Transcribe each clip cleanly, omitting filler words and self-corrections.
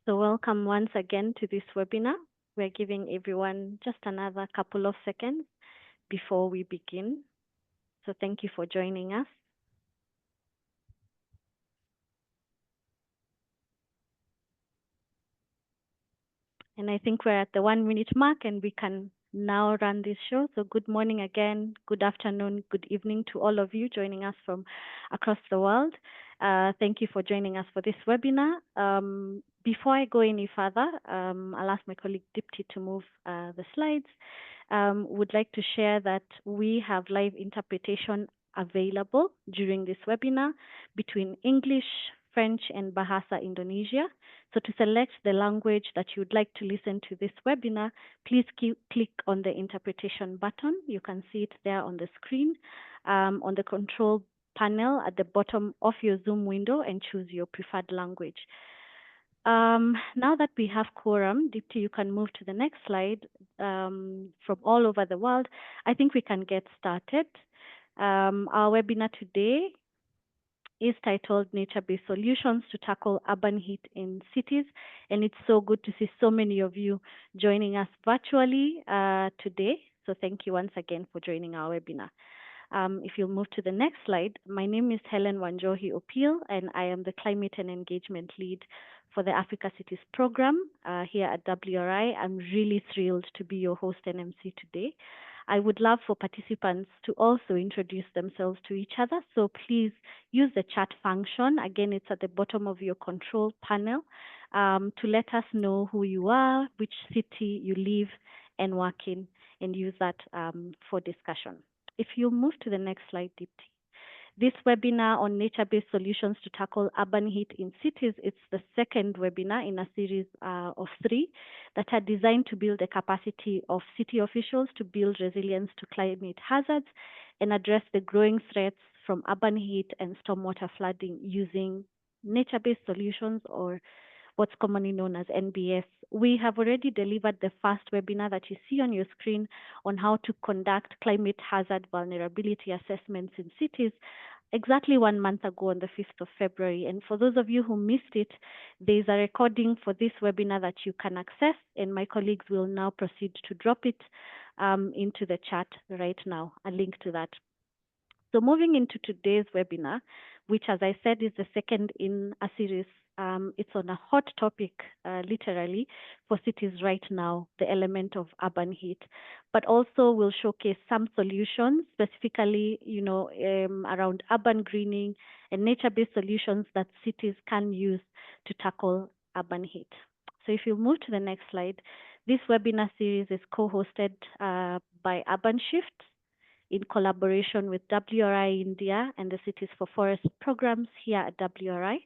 So welcome once again to this webinar. We're giving everyone just another couple of seconds before we begin. So thank you for joining us. And I think we're at the 1 minute mark and we can now run this show. So good morning again, good afternoon, good evening to all of you joining us from across the world. Thank you for joining us for this webinar. Before I go any further, I'll ask my colleague Dipti to move the slides. Would like to share that we have live interpretation available during this webinar between English, French, and Bahasa Indonesia. So to select the language that you would like to listen to this webinar, please click on the interpretation button. You can see it there on the screen, on the control panel at the bottom of your Zoom window, and choose your preferred language. Now that we have quorum, Dipti, you can move to the next slide. From all over the world, I think we can get started. Our webinar today is titled Nature-Based Solutions to Tackle Urban Heat in Cities. And it's so good to see so many of you joining us virtually today. So thank you once again for joining our webinar. If you'll move to the next slide, my name is Helen Wanjohi Opil, and I am the Climate and Engagement Lead for the Africa Cities Program here at WRI. I'm really thrilled to be your host and MC today. I would love for participants to also introduce themselves to each other. So please use the chat function. Again, it's at the bottom of your control panel to let us know who you are, which city you live and work in, and use that for discussion. If you move to the next slide, Deepti. This webinar on nature-based solutions to tackle urban heat in cities, it's the second webinar in a series of 3 that are designed to build the capacity of city officials to build resilience to climate hazards and address the growing threats from urban heat and stormwater flooding using nature-based solutions, or what's commonly known as NBS. We have already delivered the first webinar that you see on your screen on how to conduct climate hazard vulnerability assessments in cities exactly 1 month ago on the 5th of February. And for those of you who missed it, there's a recording for this webinar that you can access, and my colleagues will now proceed to drop it into the chat right now, a link to that. So moving into today's webinar, which, as I said, is the second in a series. It's on a hot topic, literally, for cities right now, the element of urban heat, but also will showcase some solutions, specifically, around urban greening and nature-based solutions that cities can use to tackle urban heat. So if you move to the next slide, this webinar series is co-hosted by Urban Shift, in collaboration with WRI India and the Cities for Forest programs here at WRI.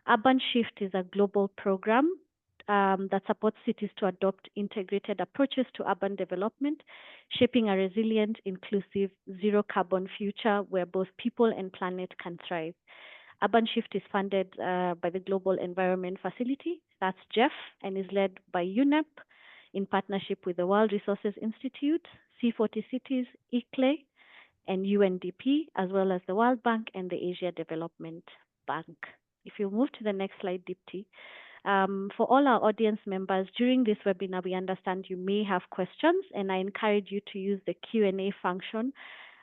Urban Shift is a global program that supports cities to adopt integrated approaches to urban development, shaping a resilient, inclusive, zero-carbon future where both people and planet can thrive. Urban Shift is funded by the Global Environment Facility, that's GEF, and is led by UNEP in partnership with the World Resources Institute, C40 Cities, ICLE, and UNDP, as well as the World Bank and the Asia Development Bank. If you move to the next slide, Dipti. For all our audience members, during this webinar, we understand you may have questions, and I encourage you to use the Q&A function,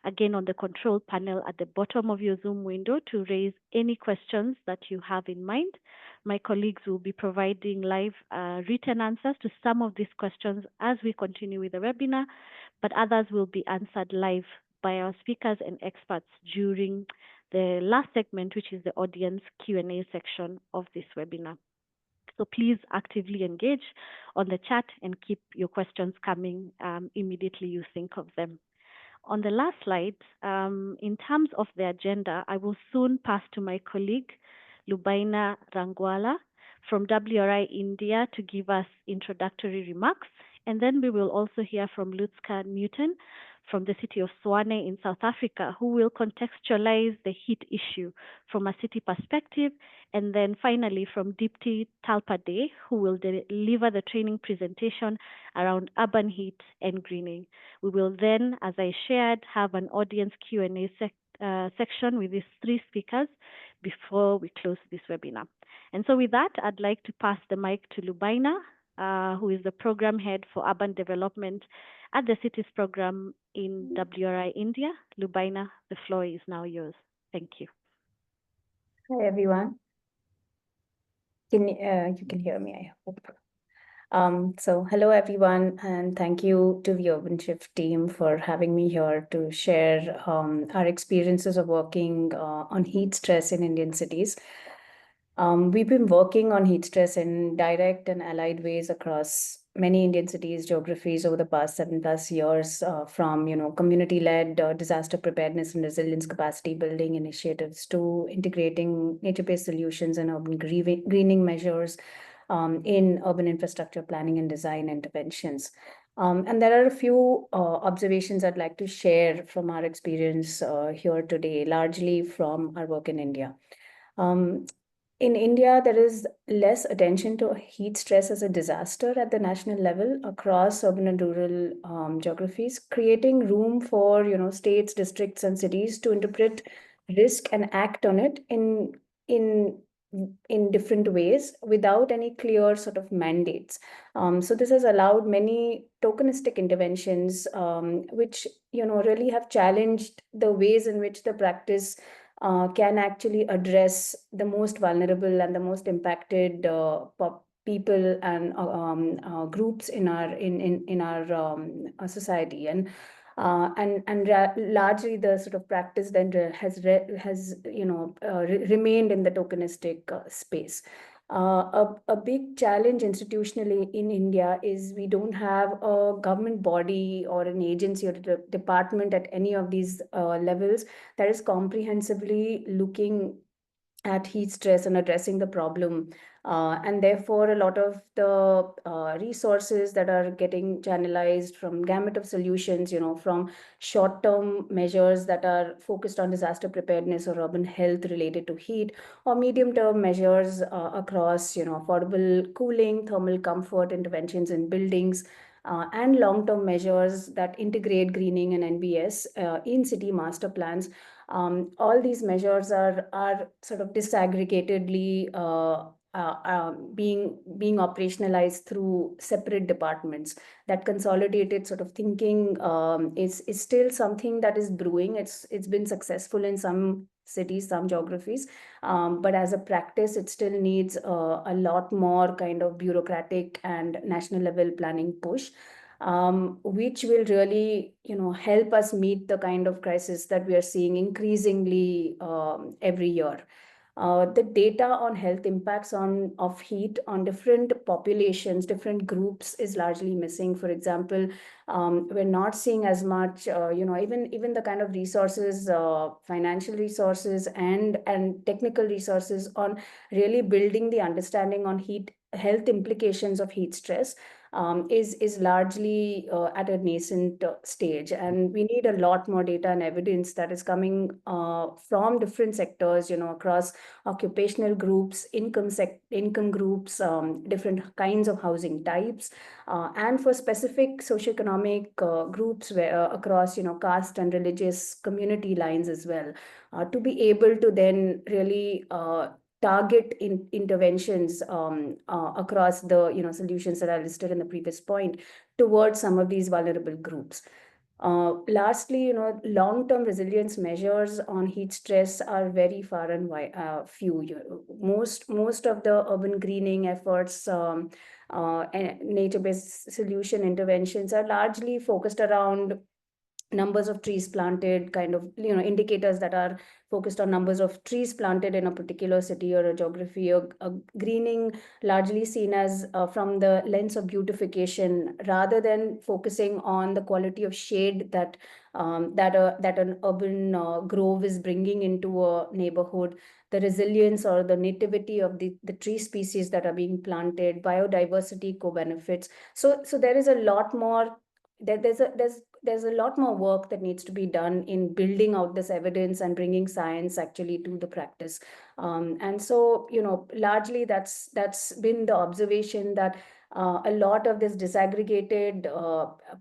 again on the control panel at the bottom of your Zoom window, to raise any questions that you have in mind. My colleagues will be providing live written answers to some of these questions as we continue with the webinar, but others will be answered live by our speakers and experts during the last segment, which is the audience Q&A section of this webinar. So please actively engage on the chat and keep your questions coming immediately you think of them. On the last slide, in terms of the agenda, I will soon pass to my colleague, Lubaina Rangwala from WRI India, to give us introductory remarks. And then we will also hear from Lutska Newton from the city of Swane in South Africa, who will contextualize the heat issue from a city perspective. And then finally from Dipti Talpade, who will deliver the training presentation around urban heat and greening. We will then, as I shared, have an audience Q&A section with these 3 speakers before we close this webinar. And so with that, I'd like to pass the mic to Lubaina, who is the program head for urban development at the Cities program in WRI India. Lubaina, the floor is now yours. Thank you. Hi, everyone. You can hear me, I hope. So hello, everyone, and thank you to the Urban Shift team for having me here to share our experiences of working on heat stress in Indian cities. We've been working on heat stress in direct and allied ways across many Indian cities, geographies over the past 7+ years, from community-led disaster preparedness and resilience capacity building initiatives to integrating nature-based solutions and urban greening measures in urban infrastructure planning and design interventions. And there are a few observations I'd like to share from our experience here today, largely from our work in India. Um, in India, there is less attention to heat stress as a disaster at the national level across urban and rural geographies, creating room for states, districts, and cities to interpret risk and act on it in in different ways without any clear sort of mandates. So this has allowed many tokenistic interventions, which really have challenged the ways in which the practice can actually address the most vulnerable and the most impacted people and groups in our society. And largely the sort of practice then has remained in the tokenistic space. A big challenge institutionally in India is we don't have a government body or an agency or a department at any of these levels that is comprehensively looking at heat stress and addressing the problem. And therefore, a lot of the resources that are getting channelized from gamut of solutions, from short-term measures that are focused on disaster preparedness or urban health related to heat, or medium-term measures across, affordable cooling, thermal comfort interventions in buildings, and long-term measures that integrate greening and NBS in city master plans. All these measures are sort of disaggregatedly being operationalized through separate departments. That consolidated sort of thinking is still something that is brewing. It's been successful in some cities, some geographies, but as a practice, it still needs a lot more kind of bureaucratic and national level planning push, which will really, help us meet the kind of crisis that we are seeing increasingly every year. The data on health impacts of heat on different populations, different groups is largely missing. For example, we're not seeing as much, even the kind of resources, financial resources and technical resources on really building the understanding on health implications of heat stress is largely at a nascent stage, and we need a lot more data and evidence that is coming from different sectors, across occupational groups, income groups, different kinds of housing types, and for specific socioeconomic groups where across caste and religious community lines as well, to be able to then really target interventions across the solutions that are listed in the previous point towards some of these vulnerable groups. Lastly, long-term resilience measures on heat stress are very far and few. Most of the urban greening efforts, and nature-based solution interventions are largely focused around numbers of trees planted, kind of indicators that are focused on numbers of trees planted in a particular city or a geography, or greening largely seen as from the lens of beautification rather than focusing on the quality of shade that an urban grove is bringing into a neighborhood, the resilience or the nativity of the tree species that are being planted, biodiversity co-benefits. So there is a lot more, there's a lot more work that needs to be done in building out this evidence and bringing science actually to the practice. And so, largely that's been the observation, that a lot of this disaggregated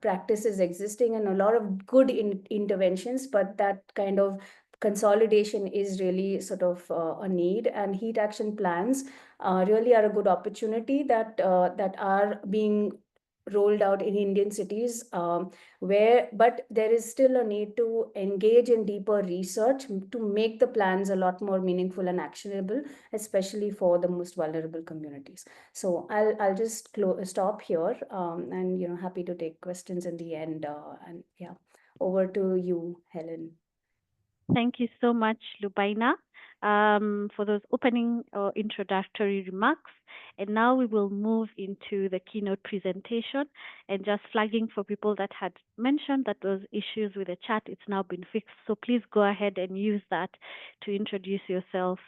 practice is existing and a lot of good interventions, but that kind of consolidation is really sort of a need, and heat action plans really are a good opportunity that are being rolled out in Indian cities, where but there is still a need to engage in deeper research to make the plans a lot more meaningful and actionable, especially for the most vulnerable communities. So I'll just stop here, and happy to take questions in the end. And yeah, over to you, Helen. Thank you so much, Lubaina, for those opening or introductory remarks. And now we will move into the keynote presentation, and just flagging for people that had mentioned that those issues with the chat, it's now been fixed. So please go ahead and use that to introduce yourself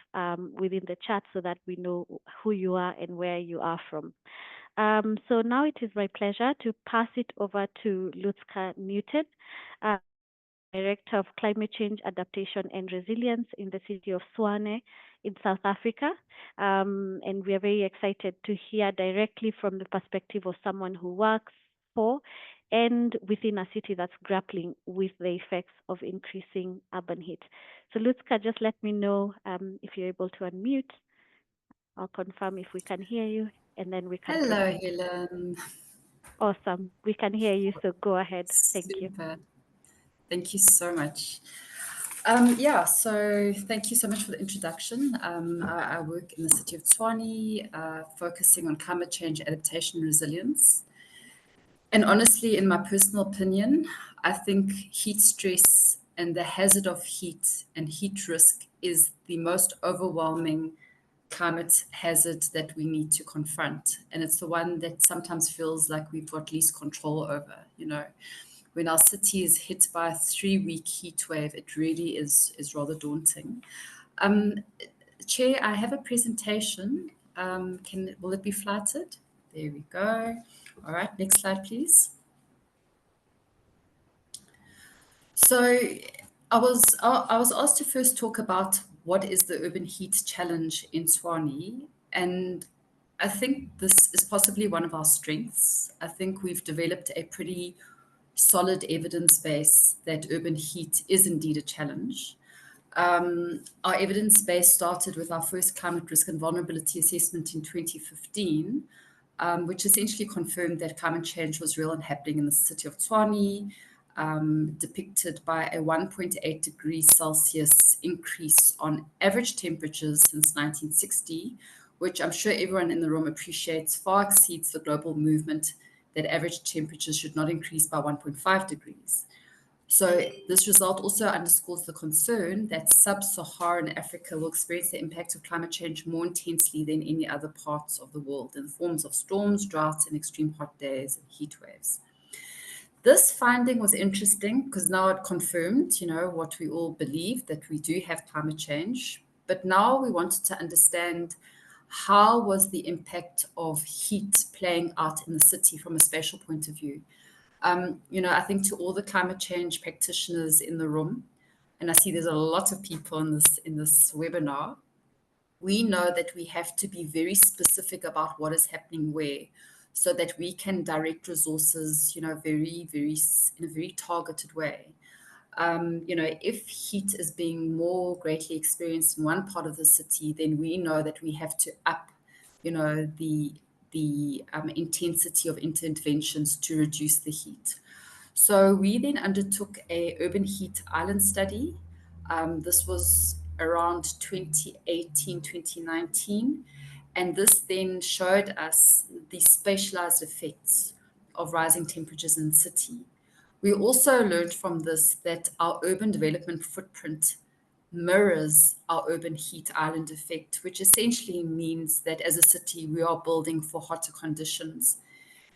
within the chat so that we know who you are and where you are from. So now it is my pleasure to pass it over to Lutzka Newton. She's the Director of Climate Change Adaptation and Resilience in the city of Swane in South Africa. And we are very excited to hear directly from the perspective of someone who works for and within a city that's grappling with the effects of increasing urban heat. So, Lutzka, just let me know if you're able to unmute. I'll confirm if we can hear you, and then we can Hello, proceed. Helen. Awesome. We can hear you, so go ahead. Thank you. Super. Thank you so much. So thank you so much for the introduction. I work in the city of Tshwane, focusing on climate change adaptation and resilience. And honestly, in my personal opinion, I think heat stress and the hazard of heat and heat risk is the most overwhelming climate hazard that we need to confront. And it's the one that sometimes feels like we've got least control over. When our city is hit by a 3-week heat wave, it really is rather daunting. Um, Chair, I have a presentation. Will it be flighted? There we go. All right, next slide, please. So I was asked to first talk about what is the urban heat challenge in Tshwane, and I think this is possibly one of our strengths. I think we've developed a pretty solid evidence base that urban heat is indeed a challenge. Our evidence base started with our first climate risk and vulnerability assessment in 2015, which essentially confirmed that climate change was real and happening in the city of Tshwane, depicted by a 1.8 degrees Celsius increase on average temperatures since 1960, which I'm sure everyone in the room appreciates far exceeds the global movement that average temperatures should not increase by 1.5 degrees. So this result also underscores the concern that sub-Saharan Africa will experience the impact of climate change more intensely than any other parts of the world in the forms of storms, droughts, and extreme hot days and heat waves. This finding was interesting because now it confirmed, what we all believe, that we do have climate change. But now we wanted to understand how was the impact of heat playing out in the city from a spatial point of view. I think to all the climate change practitioners in the room, and I see there's a lot of people in this webinar, we know that we have to be very specific about what is happening where, so that we can direct resources, very, very in a very targeted way. If heat is being more greatly experienced in one part of the city, then we know that we have to up, the intensity of interventions to reduce the heat. So we then undertook a urban heat island study. This was around 2018, 2019. And this then showed us the spatialized effects of rising temperatures in the city. We also learned from this that our urban development footprint mirrors our urban heat island effect, which essentially means that as a city, we are building for hotter conditions.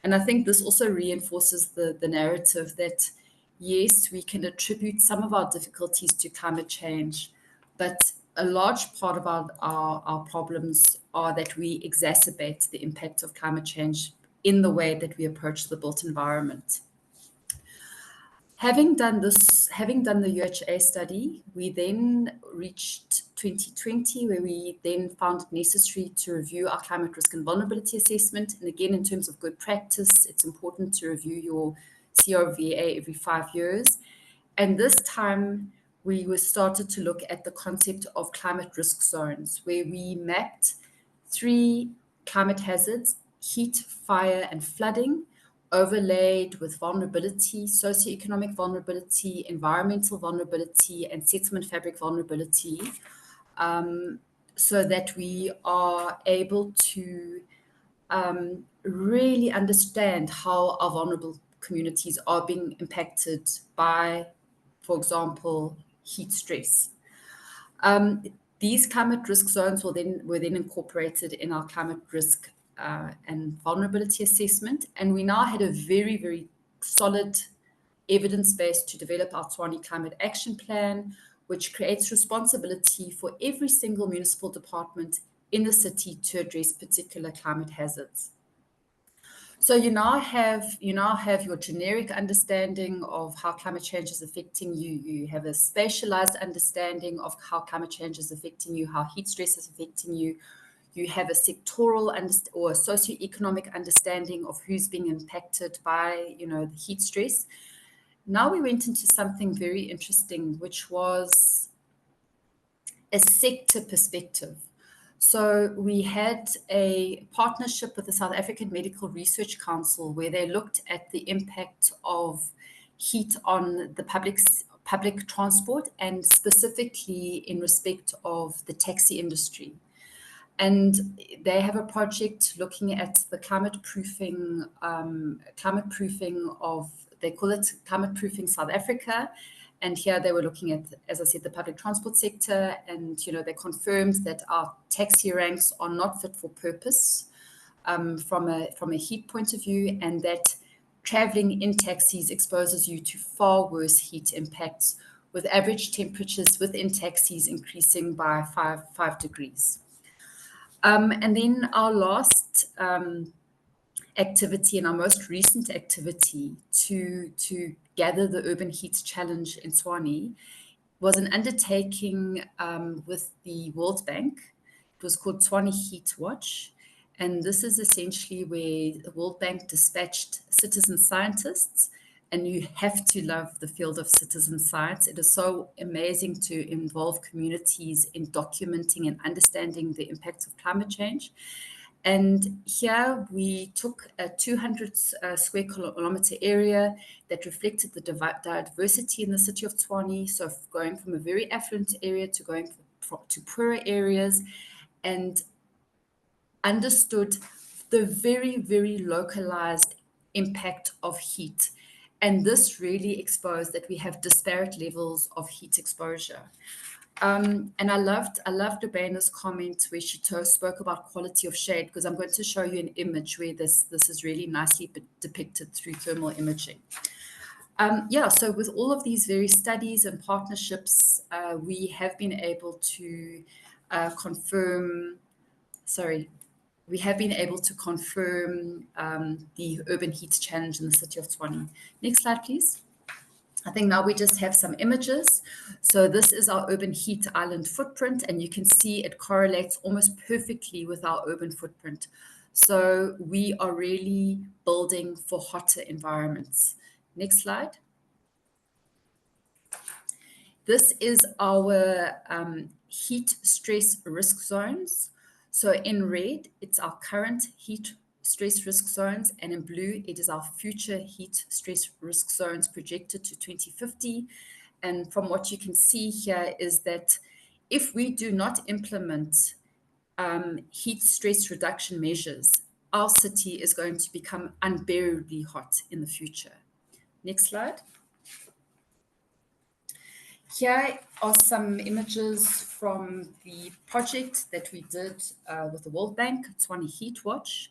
And I think this also reinforces the narrative that, yes, we can attribute some of our difficulties to climate change, but a large part of our problems are that we exacerbate the impact of climate change in the way that we approach the built environment. Having done the UHA study, we then reached 2020, where we then found it necessary to review our climate risk and vulnerability assessment. And again, in terms of good practice, it's important to review your CRVA every 5 years. And this time, we were started to look at the concept of climate risk zones, where we mapped three climate hazards: heat, fire, and flooding, overlaid with vulnerability, socioeconomic vulnerability, environmental vulnerability, and settlement fabric vulnerability, so that we are able to really understand how our vulnerable communities are being impacted by, for example, heat stress. Um, these climate risk zones were then incorporated in our climate risk and vulnerability assessment, and we now had a very, very solid evidence base to develop our Tshwane Climate Action Plan, which creates responsibility for every single municipal department in the city to address particular climate hazards. So you now have your generic understanding of how climate change is affecting you. You have a spatialized understanding of how climate change is affecting you, how heat stress is affecting you. You have a sectoral or a socioeconomic understanding of who's being impacted by, the heat stress. Now we went into something very interesting, which was a sector perspective. So we had a partnership with the South African Medical Research Council, where they looked at the impact of heat on the public transport, and specifically in respect of the taxi industry. And they have a project looking at the climate proofing of, they call it Climate Proofing South Africa. And here they were looking at, as I said, the public transport sector. And, they confirmed that our taxi ranks are not fit for purpose from a heat point of view, and that traveling in taxis exposes you to far worse heat impacts, with average temperatures within taxis increasing by 5 degrees. And then our last activity, and our most recent activity to gather the urban heat challenge in Tshwane, was an undertaking with the World Bank. It was called Tshwane Heat Watch. And this is essentially where the World Bank dispatched citizen scientists. And you have to love the field of citizen science. It is so amazing to involve communities in documenting and understanding the impacts of climate change. And here we took a 200 square kilometer area that reflected the diversity in the city of Tshwane. So going from a very affluent area to going to poorer areas, and understood the very, very localized impact of heat. And this really exposed that we have disparate levels of heat exposure. And I loved Urbana's comment where she spoke about quality of shade, because I'm going to show you an image where this is really nicely depicted through thermal imaging. So with all of these various studies and partnerships, we have been able to confirm the urban heat challenge in the city of Tshwane. Next slide, please. I think now we just have some images. So this is our urban heat island footprint, and you can see it correlates almost perfectly with our urban footprint. So we are really building for hotter environments. Next slide. This is our heat stress risk zones. So in red, it's our current heat stress risk zones, and in blue, it is our future heat stress risk zones projected to 2050. And from what you can see here is that if we do not implement heat stress reduction measures, our city is going to become unbearably hot in the future. Next slide. Here are some images from the project that we did with the World Bank, Tshwane Heat Watch.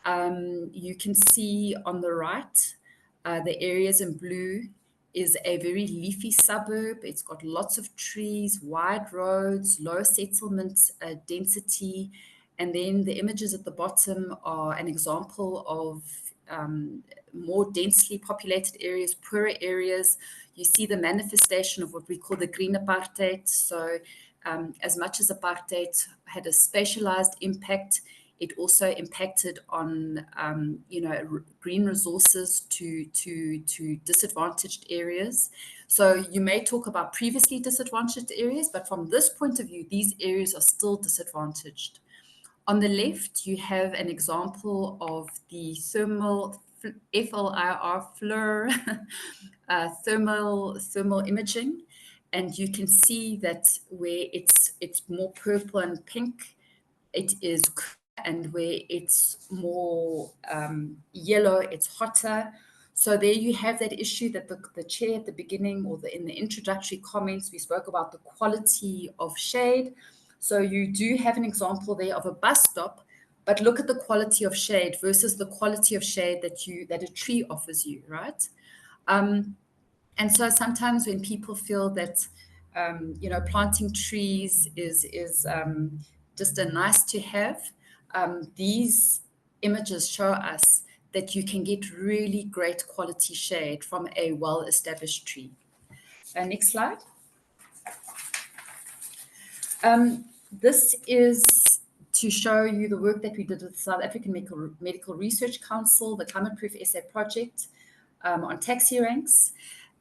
You can see on the right, the areas in blue is a very leafy suburb. It's got lots of trees, wide roads, low settlement density. And then the images at the bottom are an example of more densely populated areas, poorer areas. You see the manifestation of what we call the green apartheid. So as much as apartheid had a spatialized impact, it also impacted on, green resources to disadvantaged areas. So you may talk about previously disadvantaged areas, but from this point of view, these areas are still disadvantaged. On the left, you have an example of the thermal FLIR thermal imaging, and you can see that where it's more purple and pink, it is cooler, and where it's more yellow, it's hotter. So there you have that issue that the chair at the beginning, or in the introductory comments, we spoke about the quality of shade. So you do have an example there of a bus stop, but look at the quality of shade versus the quality of shade that a tree offers you, right? And so sometimes when people feel that planting trees is just a nice to have, these images show us that you can get really great quality shade from a well-established tree. Next slide. This is to show you the work that we did with the South African Medical Research Council, the Climate Proof SA project, on taxi ranks.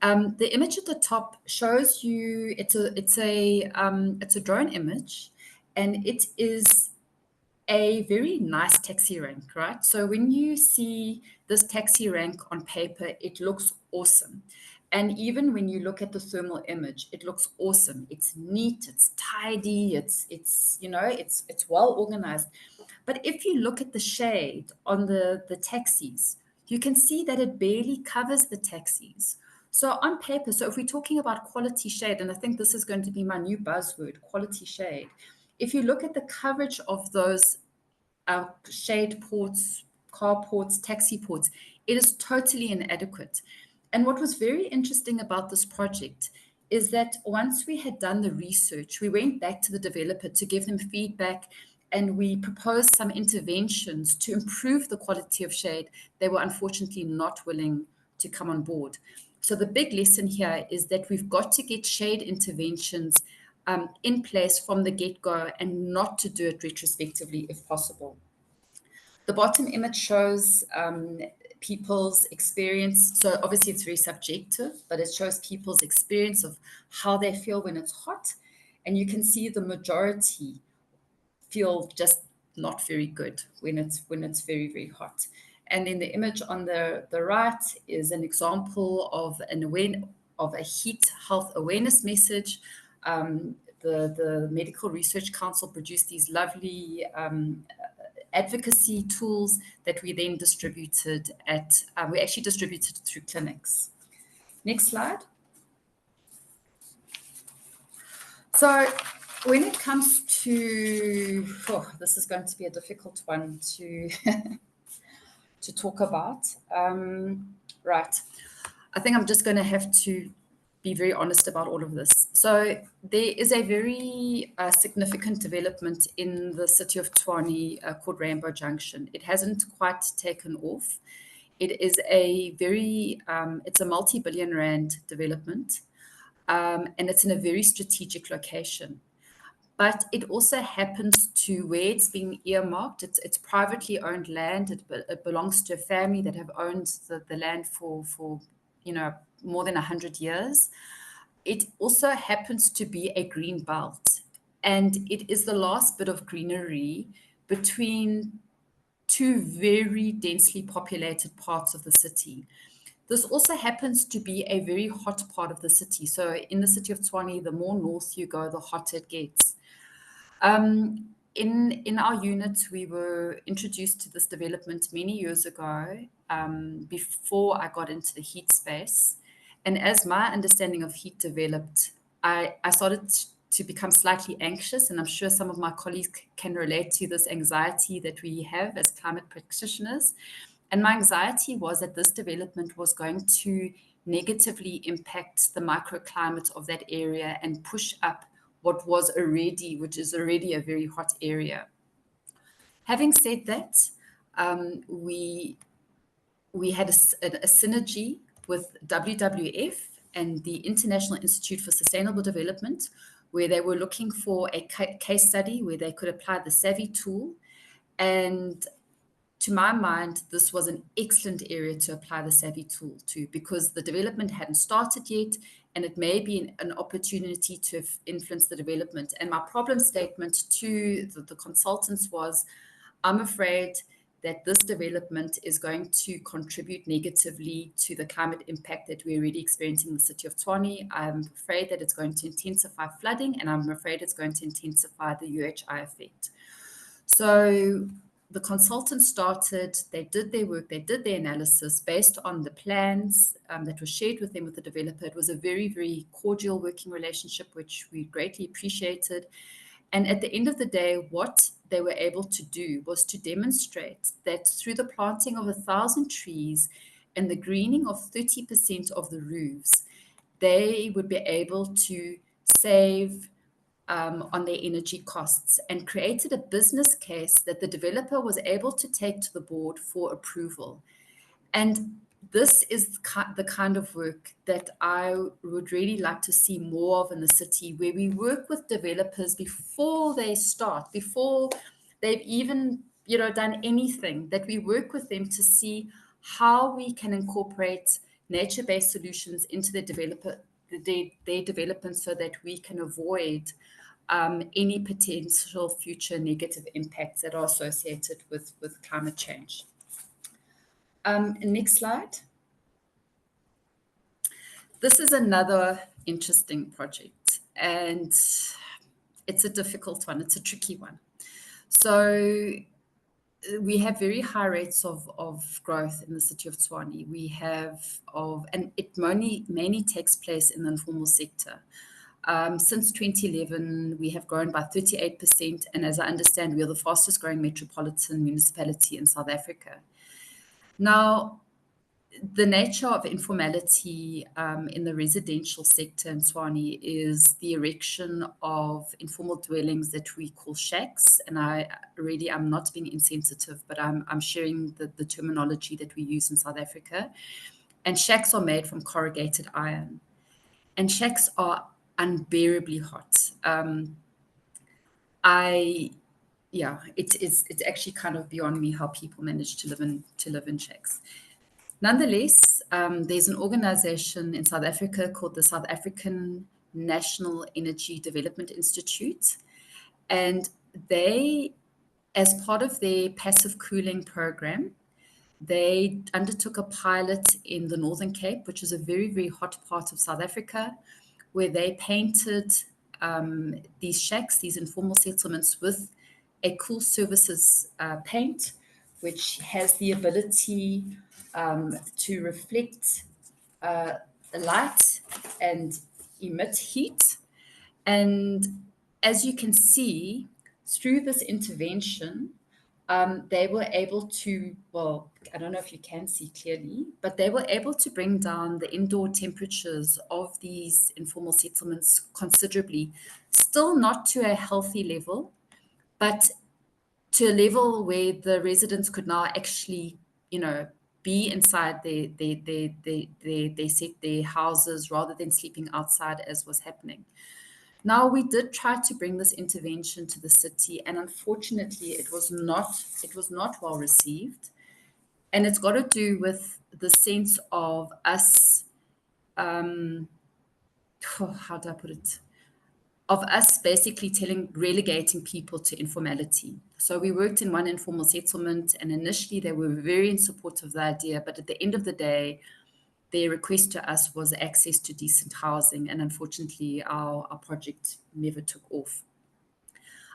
The image at the top shows you it's a drone image, and it is a very nice taxi rank, right? So when you see this taxi rank on paper, it looks awesome. And even when you look at the thermal image, it looks awesome. It's neat, it's tidy, it's well organized. But if you look at the shade on the taxis, you can see that it barely covers the taxis. So on paper, so if we're talking about quality shade, and I think this is going to be my new buzzword, quality shade, if you look at the coverage of those shade ports, carports, taxi ports, it is totally inadequate. And what was very interesting about this project is that once we had done the research, we went back to the developer to give them feedback, and we proposed some interventions to improve the quality of shade. They were unfortunately not willing to come on board. So the big lesson here is that we've got to get shade interventions in place from the get-go, and not to do it retrospectively if possible. The bottom image shows people's experience. So obviously it's very subjective, but it shows people's experience of how they feel when it's hot. And you can see the majority feel just not very good when it's very, very hot. And then the image on the right is an example of a heat health awareness message. The Medical Research Council produced these lovely advocacy tools that we then distributed we actually distributed through clinics. Next slide. So when it comes to, this is going to be a difficult one to to talk about. Right. I think I'm just going to have to be very honest about all of this. So there is a very significant development in the city of Tshwane called Rainbow Junction. It hasn't quite taken off. It is it's a multi-billion rand development, and it's in a very strategic location. But it also happens to where it's being earmarked. It's privately owned land. It belongs to a family that have owned the land for more than 100 years. It also happens to be a green belt, and it is the last bit of greenery between two very densely populated parts of the city. This also happens to be a very hot part of the city. So in the city of Tshwane, the more north you go, the hotter it gets. In our unit, we were introduced to this development many years ago, before I got into the heat space. And as my understanding of heat developed, I started to become slightly anxious, and I'm sure some of my colleagues can relate to this anxiety that we have as climate practitioners. And my anxiety was that this development was going to negatively impact the microclimate of that area and push up which is already a very hot area. Having said that, we had a synergy with WWF and the International Institute for Sustainable Development, where they were looking for a case study where they could apply the Savvy tool. And to my mind, this was an excellent area to apply the Savvy tool to, because the development hadn't started yet, and it may be an opportunity to influence the development. And my problem statement to the consultants was, I'm afraid that this development is going to contribute negatively to the climate impact that we're already experiencing in the city of Tshwane. I'm afraid that it's going to intensify flooding, and I'm afraid it's going to intensify the UHI effect. So the consultants started, they did their work, they did their analysis based on the plans that were shared with them with the developer. It was a very, very cordial working relationship, which we greatly appreciated. And at the end of the day, what they were able to do was to demonstrate that through the planting of 1,000 trees and the greening of 30% of the roofs, they would be able to save on their energy costs, and created a business case that the developer was able to take to the board for approval. And this is the kind of work that I would really like to see more of in the city, where we work with developers before they start, before they've even done anything, that we work with them to see how we can incorporate nature-based solutions into their development, so that we can avoid any potential future negative impacts that are associated with climate change. Next slide. This is another interesting project, and it's a difficult one. It's a tricky one. So we have very high rates of growth in the city of Tshwane. And it mainly takes place in the informal sector. Since 2011, we have grown by 38%, and as I understand, we are the fastest growing metropolitan municipality in South Africa. Now, the nature of informality in the residential sector in Tshwane is the erection of informal dwellings that we call shacks. And I'm not being insensitive, but I'm sharing the terminology that we use in South Africa. And shacks are made from corrugated iron. And shacks are unbearably hot. It's actually kind of beyond me how people manage to live in shacks. Nonetheless, there's an organization in South Africa called the South African National Energy Development Institute. And they, as part of their passive cooling program, they undertook a pilot in the Northern Cape, which is a very, very hot part of South Africa, where they painted these shacks, these informal settlements, with a cool services paint, which has the ability to reflect light and emit heat. And as you can see, through this intervention, they were able to, well, I don't know if you can see clearly, but they were able to bring down the indoor temperatures of these informal settlements considerably, still not to a healthy level, but to a level where the residents could now actually, be inside their houses rather than sleeping outside, as was happening. Now, we did try to bring this intervention to the city, and unfortunately, it was not well received. And it's got to do with the sense of us, how do I put it? Of us basically relegating people to informality. So we worked in one informal settlement, and initially they were very in support of the idea, but at the end of the day, their request to us was access to decent housing, and unfortunately our project never took off.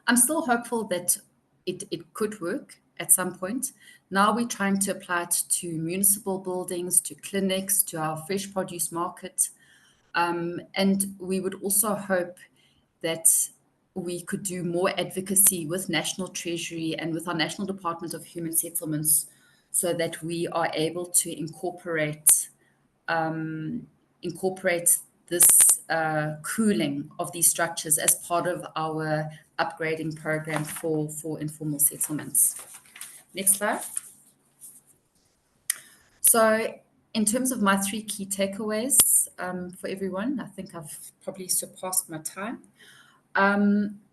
I'm still hopeful that it could work at some point. Now we're trying to apply it to municipal buildings, to clinics, to our fresh produce market. And we would also hope that we could do more advocacy with National Treasury and with our National Department of Human Settlements, so that we are able to incorporate this cooling of these structures as part of our upgrading program for informal settlements. Next slide. So in terms of my 3 key takeaways for everyone, I think I've probably surpassed my time.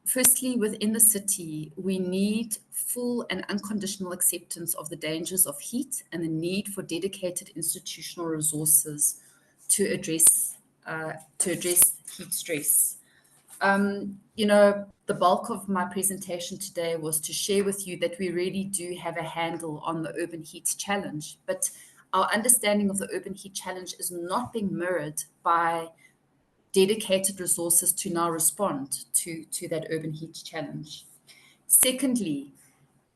Firstly, within the city, we need full and unconditional acceptance of the dangers of heat and the need for dedicated institutional resources to address heat stress. The bulk of my presentation today was to share with you that we really do have a handle on the urban heat challenge, but our understanding of the urban heat challenge is not being mirrored by dedicated resources to now respond to that urban heat challenge. Secondly,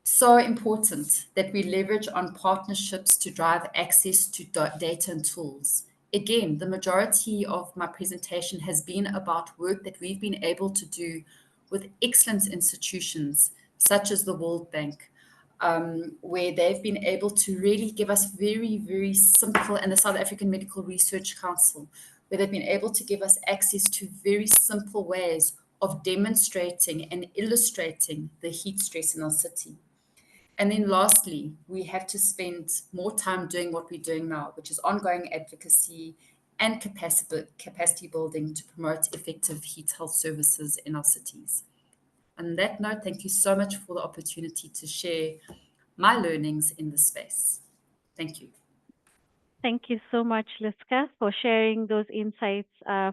so important that we leverage on partnerships to drive access to data and tools. Again, the majority of my presentation has been about work that we've been able to do with excellent institutions such as the World Bank, where they've been able to really give us very, very simple, and the South African Medical Research Council, where they've been able to give us access to very simple ways of demonstrating and illustrating the heat stress in our city. And then lastly, we have to spend more time doing what we're doing now, which is ongoing advocacy and capacity building to promote effective heat health services in our cities. On that note, thank you so much for the opportunity to share my learnings in this space. Thank you. Thank you so much, Liska, for sharing those insights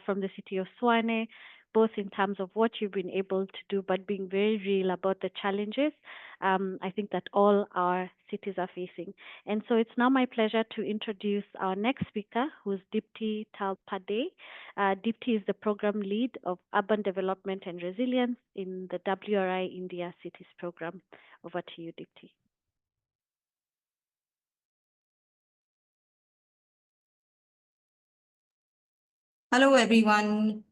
from the city of Swane, both in terms of what you've been able to do, but being very real about the challenges I think that all our cities are facing. And so it's now my pleasure to introduce our next speaker, who's Dipti Talpade. Dipti is the program lead of Urban Development and Resilience in the WRI India Cities program. Over to you, Dipti. Hello, everyone.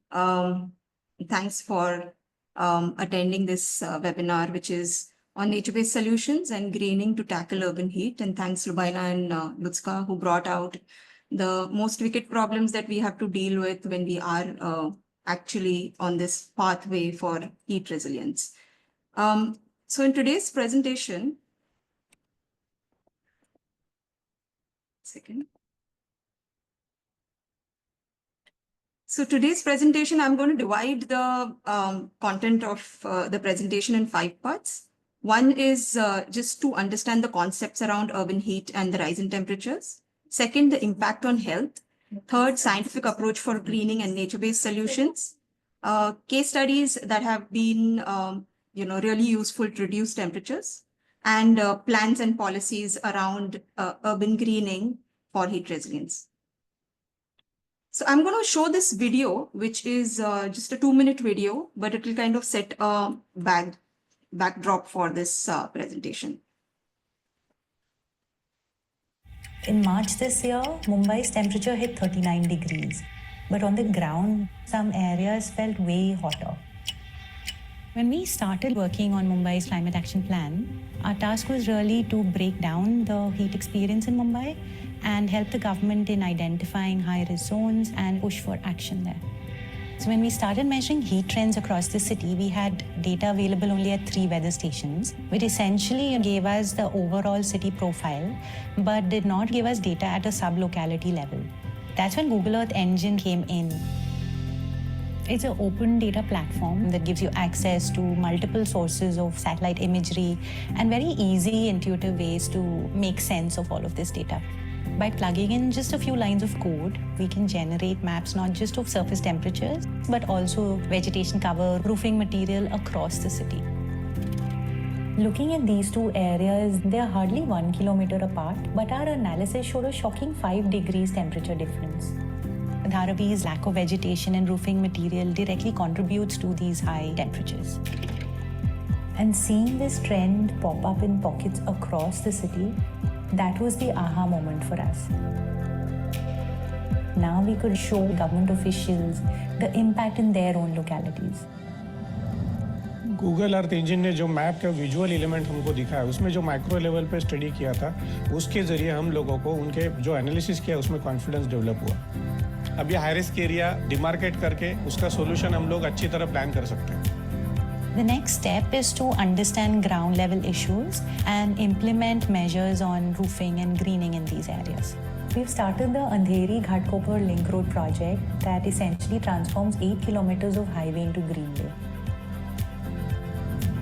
Thanks for attending this webinar, which is on nature-based solutions and greening to tackle urban heat. And thanks Lubaina and Lutska, who brought out the most wicked problems that we have to deal with when we are actually on this pathway for heat resilience. So in today's presentation, So today's presentation, I'm going to divide the content of the presentation in 5 parts. One is just to understand the concepts around urban heat and the rise in temperatures. Second, the impact on health. Third, scientific approach for greening and nature-based solutions. Case studies that have been really useful to reduce temperatures. And plans and policies around urban greening for heat resilience. So I'm going to show this video, which is just a 2-minute video, but it will kind of set a backdrop for this presentation. In March this year, Mumbai's temperature hit 39 degrees, but on the ground, some areas felt way hotter. When we started working on Mumbai's climate action plan, our task was really to break down the heat experience in Mumbai and help the government in identifying high-risk zones and push for action there. So when we started measuring heat trends across the city, we had data available only at 3 weather stations, which essentially gave us the overall city profile, but did not give us data at a sub-locality level. That's when Google Earth Engine came in. It's an open data platform that gives you access to multiple sources of satellite imagery and very easy, intuitive ways to make sense of all of this data. By plugging in just a few lines of code, we can generate maps not just of surface temperatures, but also vegetation cover, roofing material across the city. Looking at these 2 areas, they are hardly 1 kilometer apart, but our analysis showed a shocking 5 degrees temperature difference. Dharavi's lack of vegetation and roofing material directly contributes to these high temperatures. And seeing this trend pop up in pockets across the city, that was the aha moment for us. Now we could show government officials the impact in their own localities. Google Earth engine ने जो map का visual element हमको दिखाया, उसमें जो micro level पे study किया था, उसके ज़रिए हम लोगों को उनके जो एनालिसिस किया उसमें कॉन्फिडेंस डेवलप हुआ. अब ये हाई रिस्क एरिया डिमार्केट करके उसका सोल्यूशन हम लोग अच्छी तरह प्लान कर सकते हैं. The next step is to understand ground level issues and implement measures on roofing and greening in these areas. We've started the Andheri Ghatkopar Link Road project that essentially transforms 8 kilometers of highway into greenway.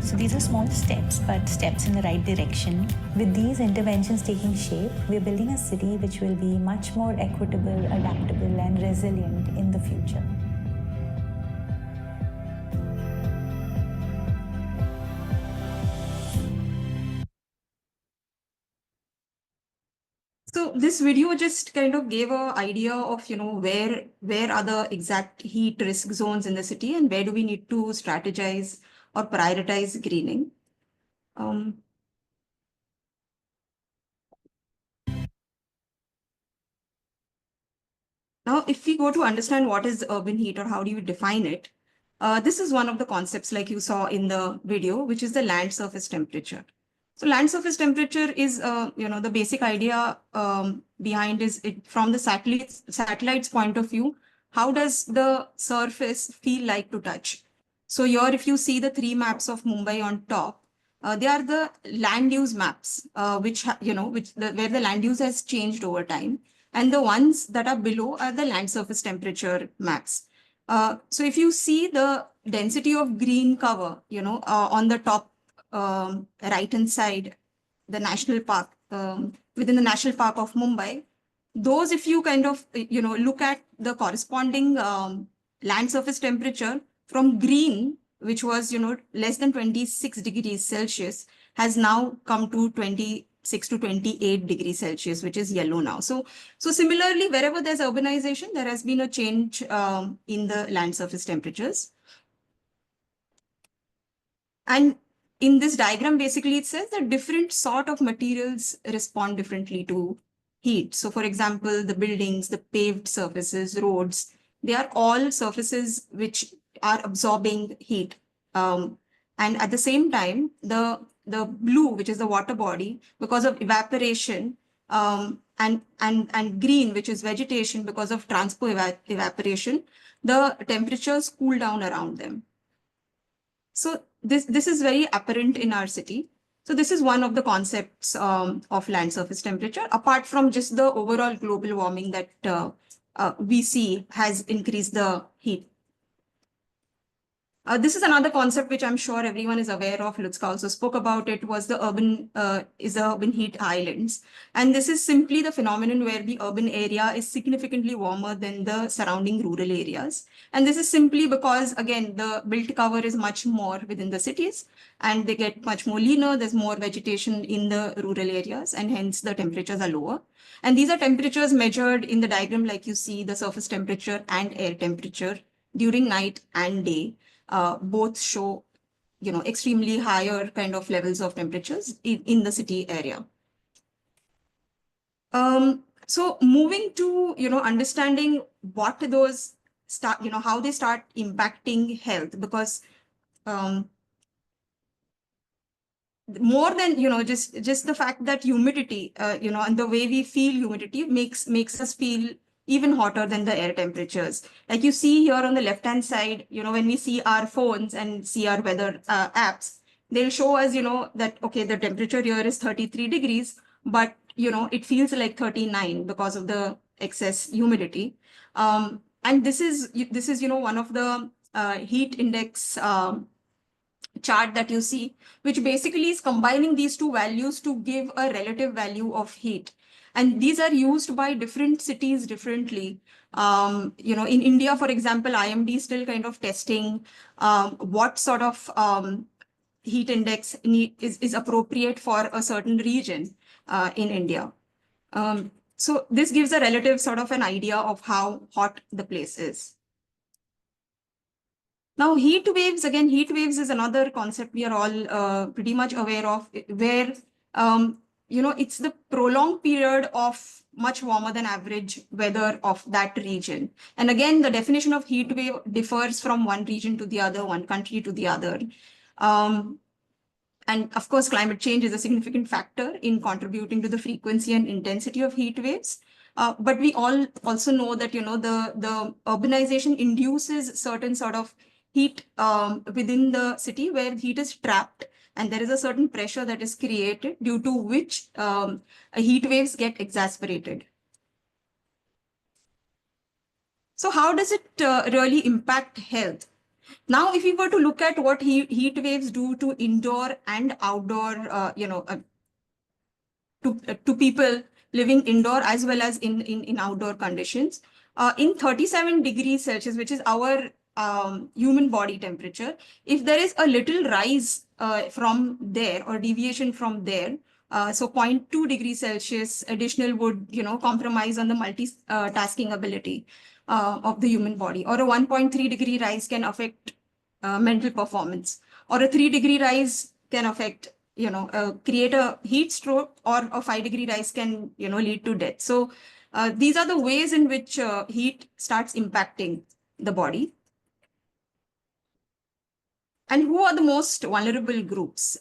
So these are small steps, but steps in the right direction. With these interventions taking shape, we're building a city which will be much more equitable, adaptable, and resilient in the future. So this video just kind of gave an idea of, where are the exact heat risk zones in the city and where do we need to strategize or prioritize greening. Now, if we go to understand what is urban heat or how do you define it, this is one of the concepts like you saw in the video, which is the land surface temperature. So land surface temperature is, the basic idea behind is it from the satellite's point of view, how does the surface feel like to touch? So here, if you see the 3 maps of Mumbai on top, they are the land use maps, where the land use has changed over time. And the ones that are below are the land surface temperature maps. So if you see the density of green cover, on the top right-hand side, the national park, within the national park of Mumbai, those, if you kind of, look at the corresponding land surface temperature from green, which was, less than 26 degrees Celsius, has now come to 26 to 28 degrees Celsius, which is yellow now. So similarly, wherever there's urbanization, there has been a change in the land surface temperatures. And in this diagram, basically, it says that different sort of materials respond differently to heat. So for example, the buildings, the paved surfaces, roads, they are all surfaces which are absorbing heat. And at the same time, the blue, which is the water body, because of evaporation, and green, which is vegetation, because of evaporation, the temperatures cool down around them. So this is very apparent in our city. So this is one of the concepts of land surface temperature, apart from just the overall global warming that we see has increased the heat. This is another concept which I'm sure everyone is aware of. Lutzka also spoke about it, was the urban heat islands. And this is simply the phenomenon where the urban area is significantly warmer than the surrounding rural areas. And this is simply because, again, the built cover is much more within the cities and they get much more leaner. There's more vegetation in the rural areas and hence the temperatures are lower. And these are temperatures measured in the diagram, like you see the surface temperature and air temperature during night and day. Both show, extremely higher kind of levels of temperatures in the city area. So moving to, understanding what those start, how they start impacting health, because more than, just the fact that humidity, and the way we feel humidity makes us feel even hotter than the air temperatures. Like you see here on the left-hand side, when we see our phones and see our weather apps, they'll show us, that, okay, the temperature here is 33 degrees, but, it feels like 39 because of the excess humidity. And this is, one of the heat index chart that you see, which basically is combining these two values to give a relative value of heat. And these are used by different cities differently. In India, for example, IMD is still kind of testing what sort of heat index is appropriate for a certain region in India. So this gives a relative sort of an idea of how hot the place is. Now, heat waves is another concept we are all pretty much aware of, where, it's the prolonged period of much warmer than average weather of that region. And again, the definition of heat wave differs from one region to the other, one country to the other. And of course, climate change is a significant factor in contributing to the frequency and intensity of heat waves. But we all also know that, the urbanization induces certain sort of heat within the city where heat is trapped and there is a certain pressure that is created due to which heat waves get exacerbated. So how does it really impact health? Now, if we were to look at what heat waves do to indoor and outdoor, to people living indoor as well as in outdoor conditions, in 37 degrees Celsius, which is our human body temperature, if there is a little rise from there or deviation from there, so 0.2 degrees Celsius additional would, compromise on the multitasking ability of the human body, or a 1.3 degree rise can affect mental performance, or a 3 degree rise can affect, create a heat stroke, or a 5 degree rise can, lead to death. So these are the ways in which heat starts impacting the body. And who are the most vulnerable groups?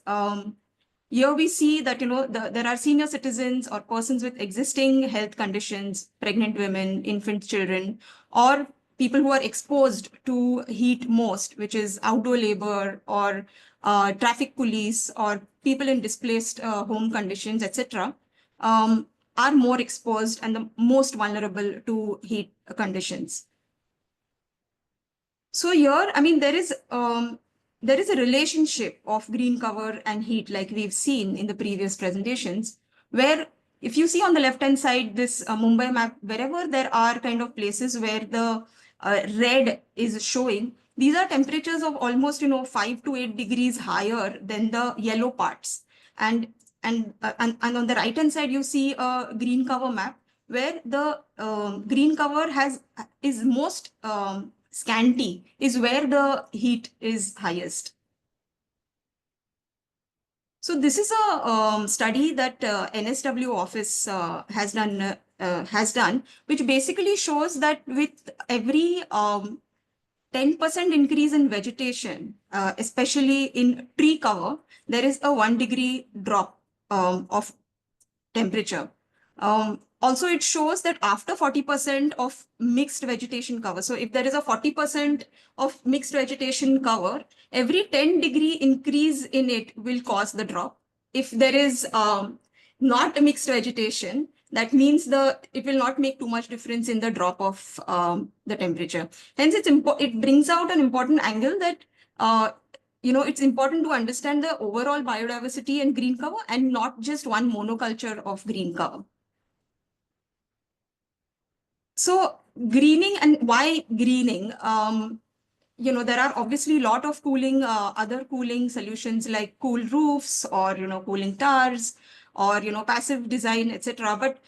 Here we see that, there are senior citizens or persons with existing health conditions, pregnant women, infant children, or people who are exposed to heat most, which is outdoor labor or traffic police or people in displaced home conditions, etc., are more exposed and the most vulnerable to heat conditions. So here, I mean, there is a relationship of green cover and heat, like we've seen in the previous presentations, where if you see on the left-hand side, this Mumbai map, wherever there are kind of places where the red is showing, these are temperatures of almost, 5 to 8 degrees higher than the yellow parts. And on the right-hand side, you see a green cover map where the green cover is most scanty, is where the heat is highest. So this is a study that NSW office has done, which basically shows that with every 10% increase in vegetation, especially in tree cover, there is a 1 degree drop of temperature. Also, it shows that after 40% of mixed vegetation cover, so if there is a 40% of mixed vegetation cover, every 10 degree increase in it will cause the drop. If there is not a mixed vegetation, that means it will not make too much difference in the drop of the temperature. Hence, it brings out an important angle that it's important to understand the overall biodiversity and green cover and not just one monoculture of green cover. So greening, and why greening? There are obviously a lot of other cooling solutions like cool roofs or, cooling towers or, passive design, etc. But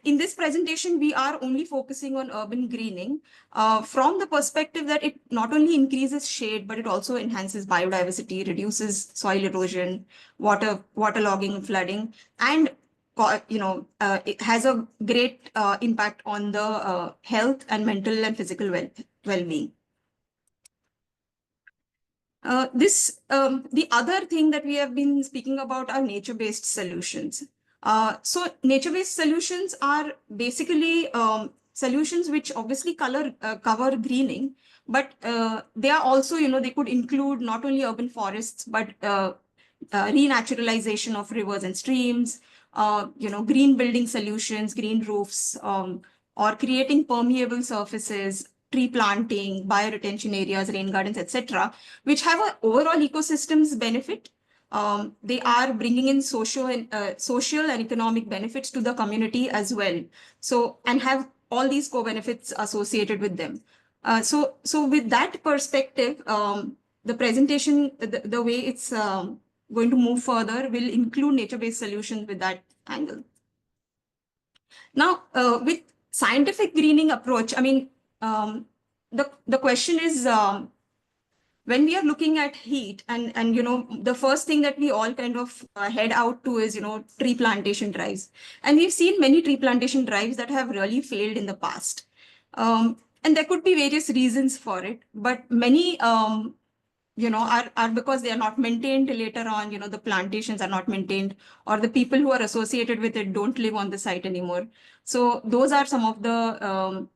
in this presentation, we are only focusing on urban greening from the perspective that it not only increases shade, but it also enhances biodiversity, reduces soil erosion, waterlogging, flooding, and it has a great impact on the health and mental and physical well-being. The other thing that we have been speaking about are nature-based solutions. So nature-based solutions are basically solutions which obviously cover greening, but they are also, they could include not only urban forests, but renaturalization of rivers and streams, green building solutions, green roofs, or creating permeable surfaces, tree planting, bioretention areas, rain gardens, etc., which have an overall ecosystem's benefit. They are bringing in social and economic benefits to the community as well. So, and have all these co-benefits associated with them. So with that perspective, the presentation, the way it's going to move further will include nature-based solutions with that angle. Now, with scientific greening approach, I mean, the question is, when we are looking at heat and the first thing that we all kind of head out to is, tree plantation drives. And we've seen many tree plantation drives that have really failed in the past. And there could be various reasons for it, but many are because they are not maintained later on, the plantations are not maintained, or the people who are associated with it don't live on the site anymore. So those are some of the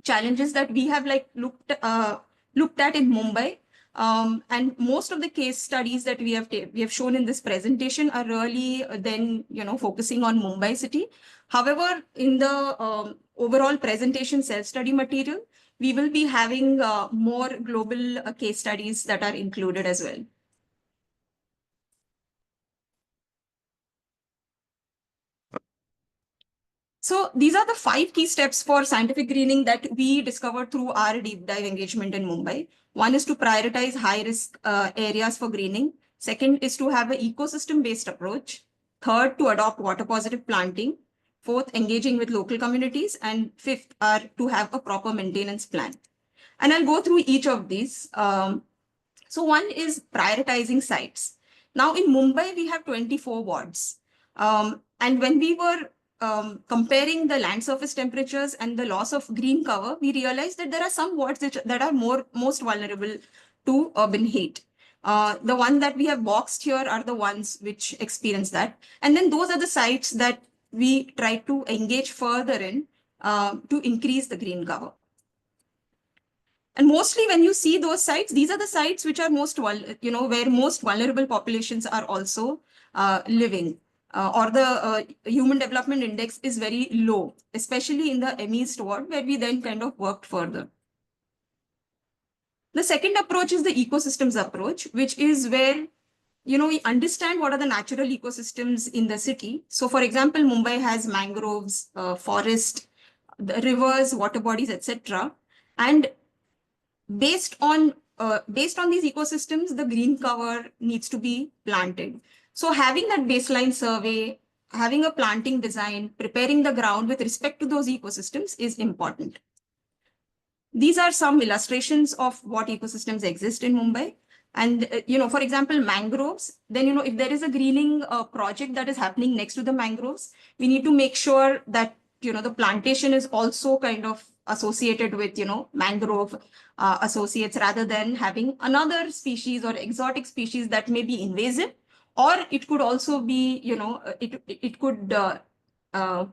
challenges that we have looked at in Mumbai. And most of the case studies that we have shown in this presentation are really then, focusing on Mumbai city. However, in the overall presentation self-study material, we will be having more global case studies that are included as well. So these are the 5 key steps for scientific greening that we discovered through our deep dive engagement in Mumbai. One is to prioritize high risk areas for greening. Second is to have an ecosystem based approach. Third, to adopt water positive planting. Fourth, engaging with local communities. And fifth are to have a proper maintenance plan. And I'll go through each of these. So one is prioritizing sites. Now in Mumbai, we have 24 wards. And when we were comparing the land surface temperatures and the loss of green cover, we realized that there are some wards that are most vulnerable to urban heat. The one that we have boxed here are the ones which experience that. And then those are the sites that we try to engage further in to increase the green cover. And mostly when you see those sites, these are the sites which are where most vulnerable populations are also living. Or the human development index is very low, especially in the MEs ward, where we then kind of worked further. The second approach is the ecosystems approach, which is where we understand what are the natural ecosystems in the city. So for example, Mumbai has mangroves, forest, the rivers, water bodies, etc. And based on these ecosystems, the green cover needs to be planted. So having that baseline survey, having a planting design, preparing the ground with respect to those ecosystems is important. These are some illustrations of what ecosystems exist in Mumbai. And, for example, mangroves, then, if there is a greening project that is happening next to the mangroves, we need to make sure that, the plantation is also kind of associated with, mangrove associates, rather than having another species or exotic species that may be invasive, or it could also be, it could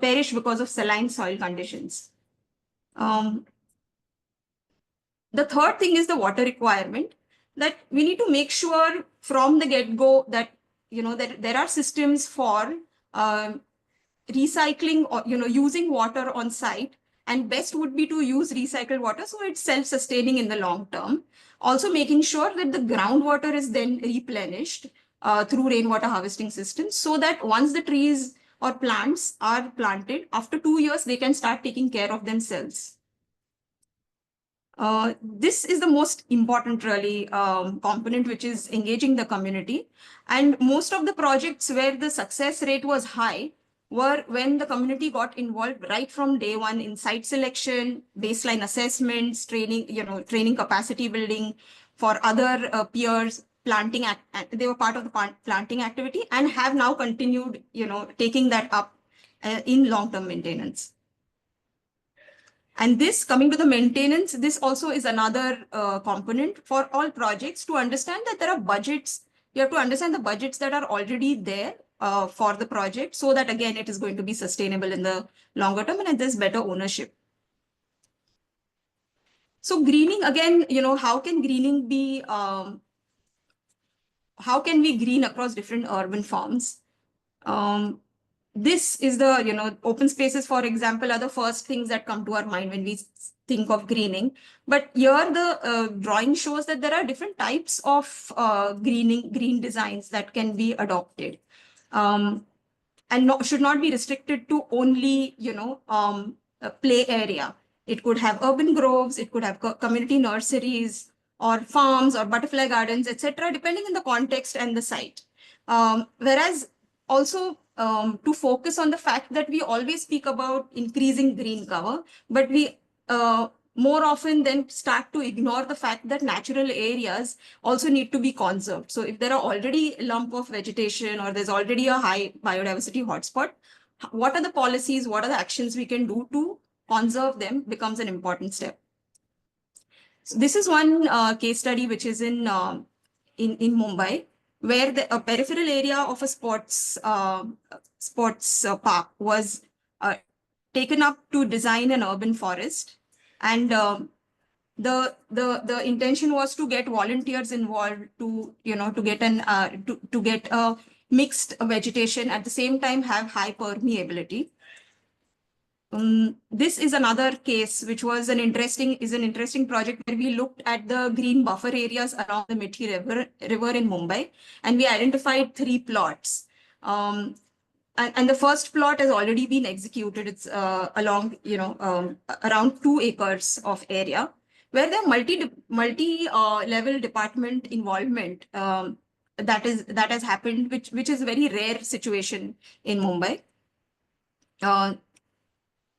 perish because of saline soil conditions. The third thing is the water requirement, that we need to make sure from the get-go that, that there are systems for recycling or, using water on site. And best would be to use recycled water so it's self-sustaining in the long term. Also making sure that the groundwater is then replenished through rainwater harvesting systems, so that once the trees or plants are planted, after 2 years, they can start taking care of themselves. This is the most important really component, which is engaging the community. And most of the projects where the success rate was high were when the community got involved right from day one in site selection, baseline assessments, training capacity building for other peers, planting. They were part of the planting activity and have now continued, taking that up in long-term maintenance. And this, coming to the maintenance, this also is another component for all projects to understand that there are budgets. You have to understand the budgets that are already there for the project, so that again, it is going to be sustainable in the longer term and there's better ownership. So greening, again, how can greening be, how can we green across different urban forms? This is the, open spaces, for example, are the first things that come to our mind when we think of greening. But here the drawing shows that there are different types of green designs that can be adopted. And should not be restricted to only, a play area. It could have urban groves, it could have community nurseries or farms or butterfly gardens, etc., depending on the context and the site. Whereas also to focus on the fact that we always speak about increasing green cover, but we more often then start to ignore the fact that natural areas also need to be conserved. So if there are already a lump of vegetation or there's already a high biodiversity hotspot, what are the policies, what are the actions we can do to conserve them becomes an important step. So this is one case study which is in Mumbai, where a peripheral area of a sports park was taken up to design an urban forest, and the intention was to get volunteers involved to get to get a mixed vegetation, at the same time have high permeability. This is another case which was an interesting project where we looked at the green buffer areas around the Mithi river in Mumbai, and we identified 3 plots. And the first plot has already been executed. It's along, around 2 acres of area, where there are multi level department involvement that has happened, which is a very rare situation in Mumbai.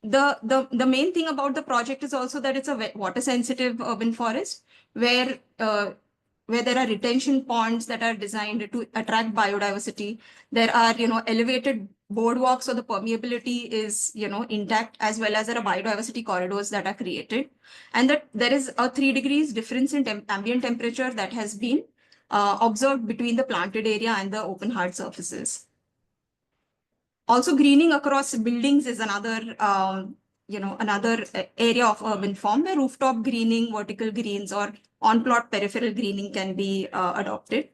The main thing about the project is also that it's a water sensitive urban forest where there are retention ponds that are designed to attract biodiversity. There are, elevated boardwalks, so the permeability is, intact, as well as there are biodiversity corridors that are created. And that there is a 3 degrees difference in ambient temperature that has been observed between the planted area and the open hard surfaces. Also, greening across buildings is another, another area of urban form where rooftop greening, vertical greens, or on-plot peripheral greening can be adopted.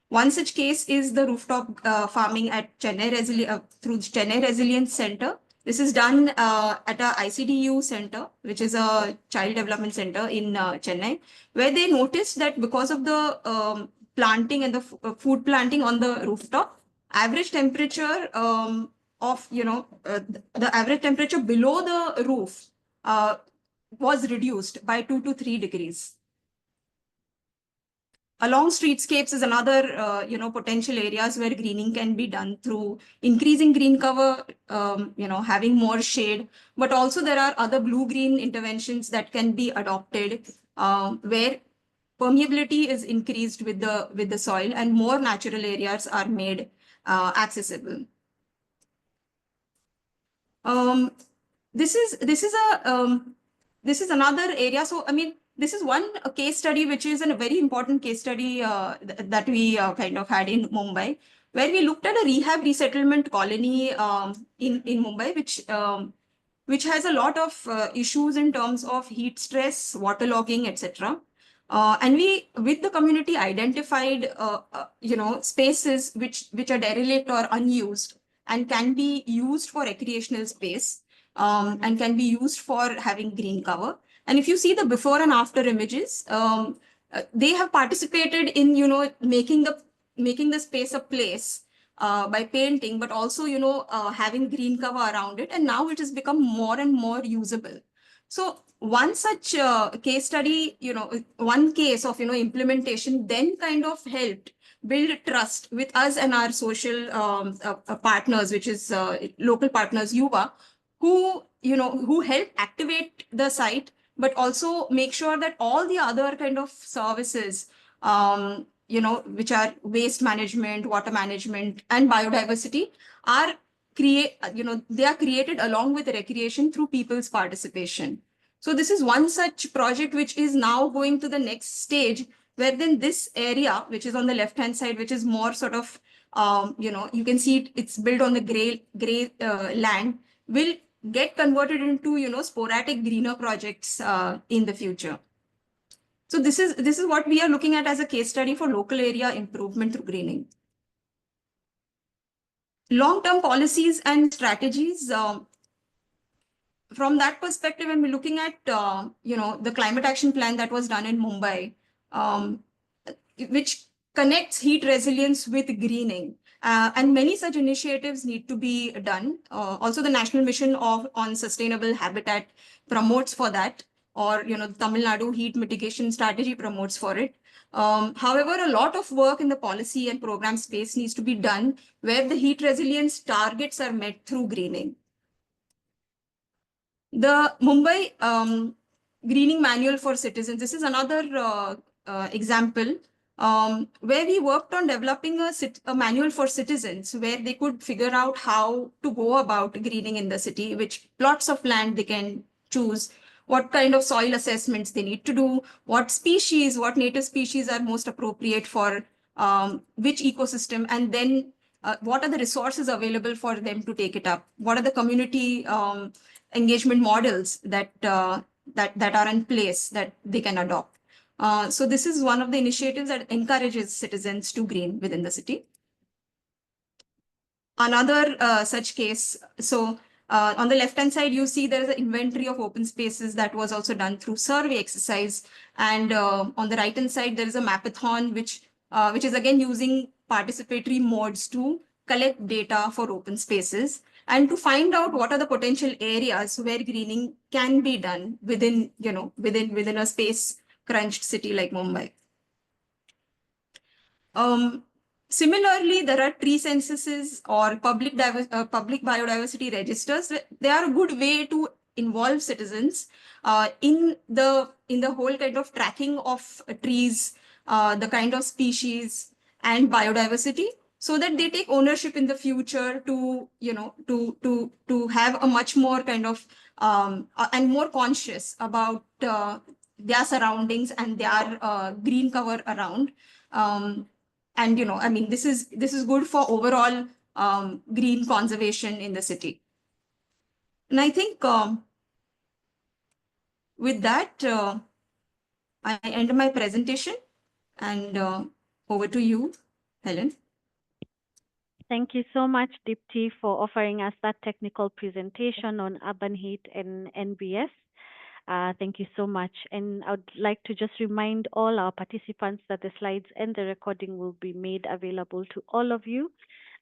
One such case is the rooftop farming at Chennai through Chennai Resilience Center. This is done at a ICDU center, which is a child development center in Chennai, where they noticed that because of the planting and the food planting on the rooftop, average temperature the average temperature below the roof was reduced by 2 to 3 degrees. Along streetscapes is another, potential areas where greening can be done through increasing green cover, having more shade, but also there are other blue-green interventions that can be adopted where permeability is increased with the soil and more natural areas are made accessible. This is another area. So, I mean, this is one case study, which is a very important case study that we kind of had in Mumbai, where we looked at a rehab resettlement colony in Mumbai, which has a lot of issues in terms of heat stress, waterlogging, etc. And we, with the community, identified, spaces which are derelict or unused and can be used for recreational space and can be used for having green cover. And if you see the before and after images, they have participated in, making the space a place by painting, but also, having green cover around it. And now it has become more and more usable. So one such case study, one case of, implementation then kind of helped build trust with us and our social partners, which is local partners, Yuva, who help activate the site, but also make sure that all the other kind of services, which are waste management, water management, and biodiversity are they are created along with recreation through people's participation. So this is one such project which is now going to the next stage, where then this area, which is on the left-hand side, which is more sort of, you can see it's built on the gray land, will get converted into, sporadic greener projects in the future. So this is what we are looking at as a case study for local area improvement through greening. Long-term policies and strategies. From that perspective, when we're looking at, the climate action plan that was done in Mumbai, which connects heat resilience with greening. And many such initiatives need to be done. Also, the National Mission on Sustainable Habitat promotes for that, or, Tamil Nadu Heat Mitigation Strategy promotes for it. However, a lot of work in the policy and program space needs to be done where the heat resilience targets are met through greening. The Mumbai Greening Manual for Citizens, this is another example where we worked on developing a manual for citizens where they could figure out how to go about greening in the city, which plots of land they can choose, what kind of soil assessments they need to do, what native species are most appropriate for which ecosystem, and then what are the resources available for them to take it up? What are the community engagement models that are in place that they can adopt? So this is one of the initiatives that encourages citizens to green within the city. Another such case, so On the left-hand side, you see there is an inventory of open spaces that was also done through survey exercise. And on the right-hand side, there is a mapathon, which is again using participatory modes to collect data for open spaces and to find out what are the potential areas where greening can be done within, within a space crunched city like Mumbai. Similarly, there are tree censuses or public biodiversity registers. They are a good way to involve citizens in the whole kind of tracking of trees, the kind of species and biodiversity, so that they take ownership in the future to to have a much more kind of and more conscious about their surroundings and their green cover around. And I mean, this is good for overall green conservation in the city. And I think with that, I end my presentation, and over to you, Helen. Thank you so much, Dipti, for offering us that technical presentation on urban heat and NBS. Thank you so much. And I would like to just remind all our participants that the slides and the recording will be made available to all of you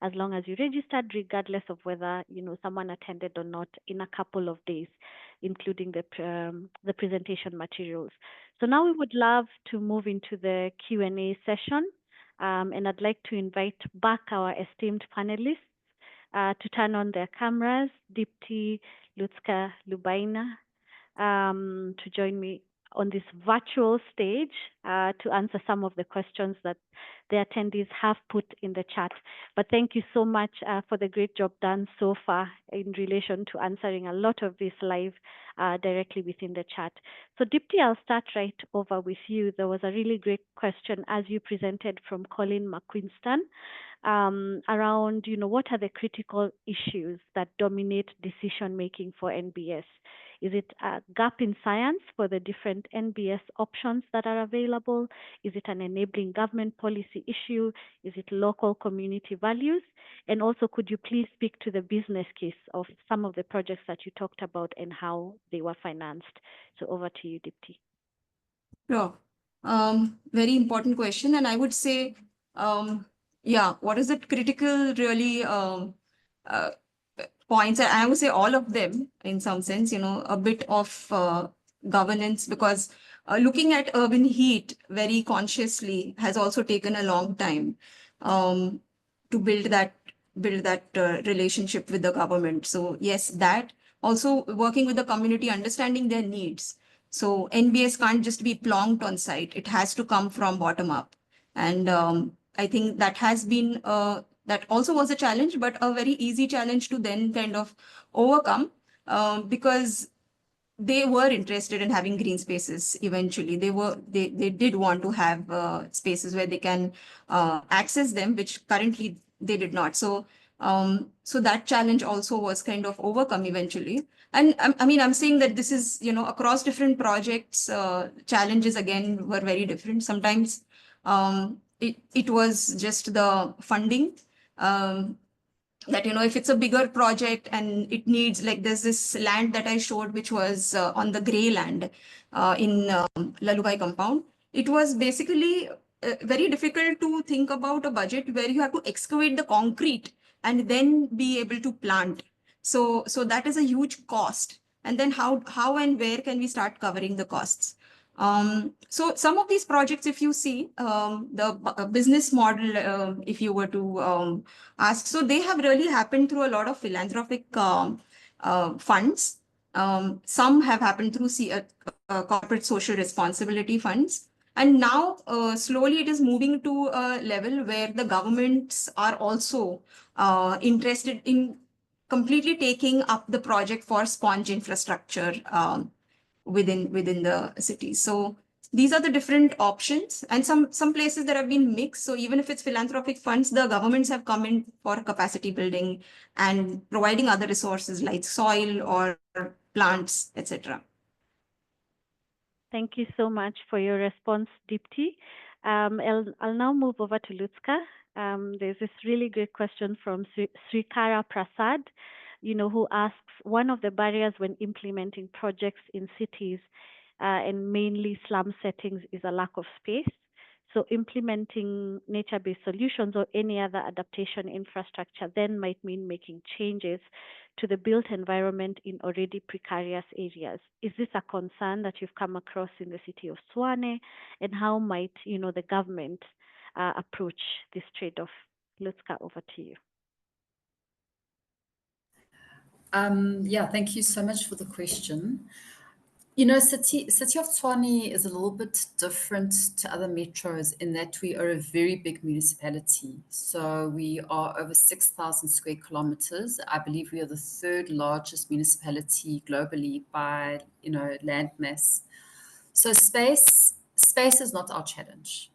as long as you registered, regardless of whether someone attended or not, in a couple of days, including the presentation materials. So now we would love to move into the Q&A session. And I'd like to invite back our esteemed panelists to turn on their cameras, Dipti, Lutska, Lubaina, to join me on this virtual stage to answer some of the questions that the attendees have put in the chat. But thank you so much for the great job done so far in relation to answering a lot of this live directly within the chat. So Dipti, I'll start right over with you. There was a really great question as you presented from Colin McQuinston around, what are the critical issues that dominate decision making for NBS? Is it a gap in science for the different NBS options that are available? Is it an enabling government policy issue? Is it local community values? And also, could you please speak to the business case of some of the projects that you talked about and how they were financed? So over to you, Dipti. Sure. Very important question. And I would say, what is the critical really uh, points? I would say all of them in some sense, a bit of governance, because looking at urban heat very consciously has also taken a long time to build that relationship with the government. So yes, that also working with the community, understanding their needs. So NBS can't just be plonked on site. It has to come from bottom up. And I think that has been, that also was a challenge, but a very easy challenge to then kind of overcome because they were interested in having green spaces eventually. They did want to have spaces where they can access them, which currently they did not. So so that challenge also was kind of overcome eventually. And I mean, I'm saying that this is, across different projects, challenges again were very different. Sometimes it was just the funding. That if it's a bigger project and it needs, like, there's this land that I showed which was on the gray land in Lalubai compound. It was basically very difficult to think about a budget where you have to excavate the concrete and then be able to plant. So that is a huge cost. And then how and where can we start covering the costs? So some of these projects, if you see the business model, if you were to ask, so they have really happened through a lot of philanthropic funds. Some have happened through corporate social responsibility funds. And now slowly it is moving to a level where the governments are also interested in completely taking up the project for sponge infrastructure within the city. So these are the different options, and some places there have been mixed. So even if it's philanthropic funds, the governments have come in for capacity building and providing other resources like soil or plants, etc. Thank you so much for your response, Dipti. I'll now move over to Lutska. There's this really great question from Srikara Prasad. who asks, one of the barriers when implementing projects in cities and mainly slum settings is a lack of space. So implementing nature-based solutions or any other adaptation infrastructure then might mean making changes to the built environment in already precarious areas. Is this a concern that you've come across in the city of Swane? And how might, the government approach this trade-off? Lutska, over to you. Yeah, thank you so much for the question. City of Tshwane is a little bit different to other metros in that we are a very big municipality. So we are over 6,000 square kilometers. I believe we are the third largest municipality globally by, land mass. So space is not our challenge.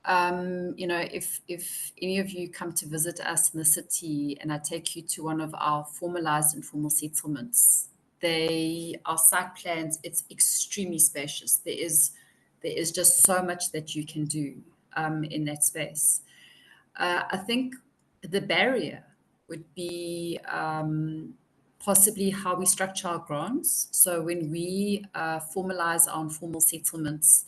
If any of you come to visit us in the city and I take you to one of our formalized informal settlements, our site plans, it's extremely spacious. There is just so much that you can do in that space. I think the barrier would be possibly how we structure our grants. So when we formalize our informal settlements,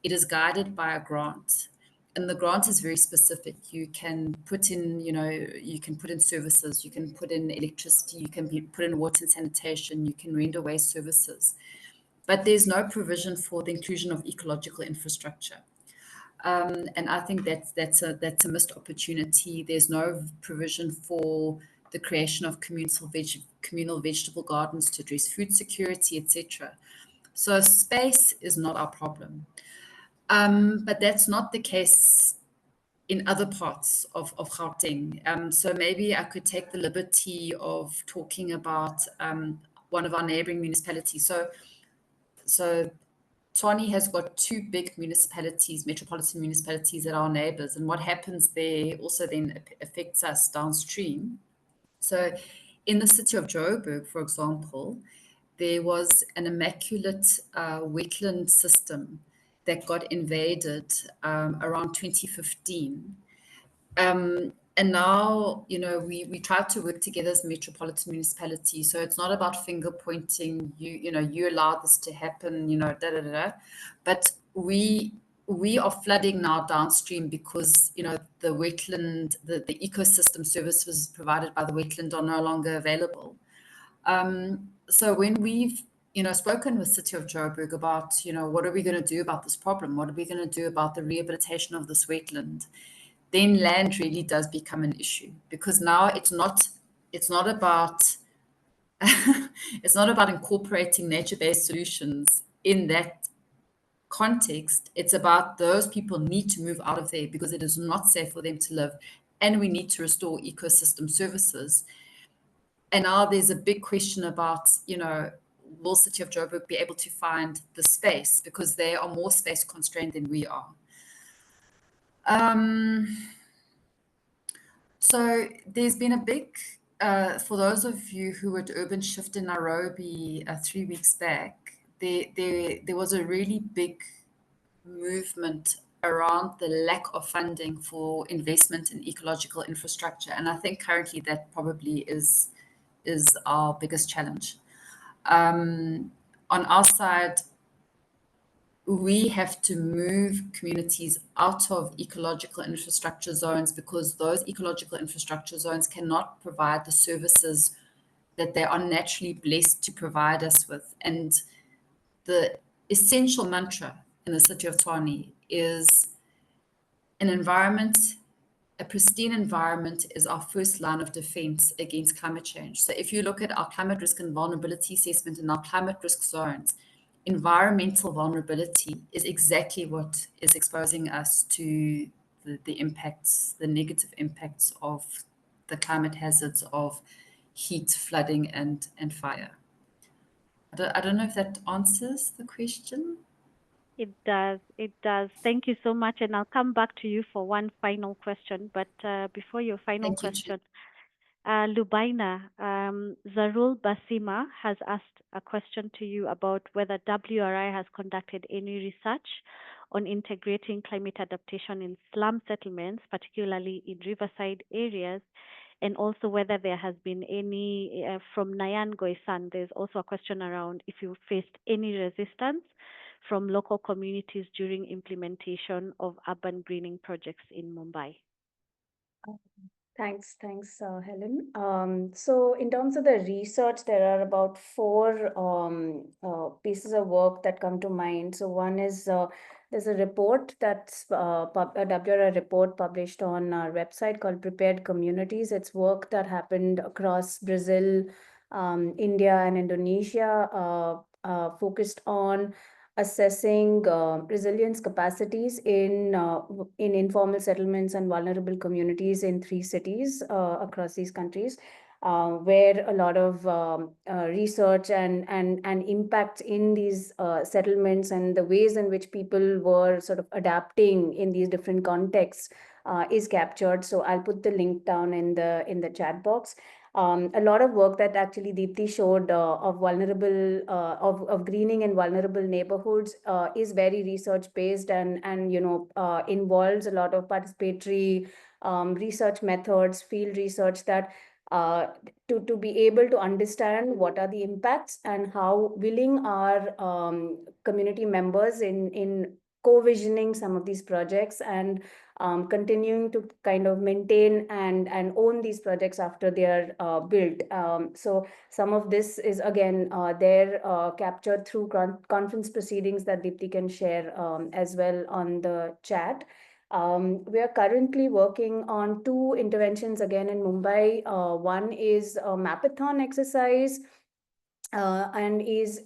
it is guided by a grant. And the grant is very specific. You can put in, you can put in services, you can put in electricity, you can put in water and sanitation, you can render waste services. But there's no provision for the inclusion of ecological infrastructure. And I think that's a missed opportunity. There's no provision for the creation of communal vegetable gardens to address food security, etc. So space is not our problem. But that's not the case in other parts of Gauteng. So maybe I could take the liberty of talking about one of our neighboring municipalities. So Tshwane has got two big municipalities, metropolitan municipalities that are our neighbors. And what happens there also then affects us downstream. So in the city of Joburg, for example, there was an immaculate wetland system that got invaded around 2015. And now, we try to work together as a metropolitan municipality. So it's not about finger pointing, you allowed this to happen, da da da da. But we are flooding now downstream because, the wetland, the ecosystem services provided by the wetland are no longer available. So when we've spoken with City of Joburg about, what are we going to do about this problem? What are we going to do about the rehabilitation of this wetland? Then land really does become an issue, because now it's not about it's not about incorporating nature-based solutions in that context. It's about those people need to move out of there because it is not safe for them to live, and we need to restore ecosystem services. And now there's a big question about, will City of Joburg be able to find the space, because they are more space constrained than we are. So there's been a big, for those of you who were at Urban Shift in Nairobi 3 weeks back, there was a really big movement around the lack of funding for investment in ecological infrastructure. And I think currently that probably is our biggest challenge. On our side, we have to move communities out of ecological infrastructure zones, because those ecological infrastructure zones cannot provide the services that they are naturally blessed to provide us with. And the essential mantra in the city of Tshwane is a pristine environment is our first line of defense against climate change. So if you look at our climate risk and vulnerability assessment in our climate risk zones, environmental vulnerability is exactly what is exposing us to the impacts, the negative impacts of the climate hazards of heat, flooding, and fire. I don't know if that answers the question. It does. It does. Thank you so much. And I'll come back to you for one final question. But before your final Thank you, question, Lubaina, Zarul Basima has asked a question to you about whether WRI has conducted any research on integrating climate adaptation in slum settlements, particularly in riverside areas, and also whether there has been any, from Nayan Goisan, there's also a question around if you faced any resistance from local communities during implementation of urban greening projects in Mumbai. Thanks, Helen. So in terms of the research, there are about four pieces of work that come to mind. So one is there's a report that's a WRI report published on our website called Prepared Communities. It's work that happened across Brazil, India, and Indonesia, focused on assessing resilience capacities in informal settlements and vulnerable communities in 3 cities across these countries, where a lot of research and impacts in these settlements and the ways in which people were sort of adapting in these different contexts is captured. So I'll put the link down in the chat box. A lot of work that actually Deepti showed of vulnerable of greening in vulnerable neighborhoods is very research based and involves a lot of participatory research methods, field research that to be able to understand what are the impacts and how willing are community members in co-visioning some of these projects and continuing to kind of maintain and own these projects after they are built. So some of this is again there captured through conference proceedings that Deepti can share as well on the chat. We are currently working on 2 interventions again in Mumbai. One is a mapathon exercise and is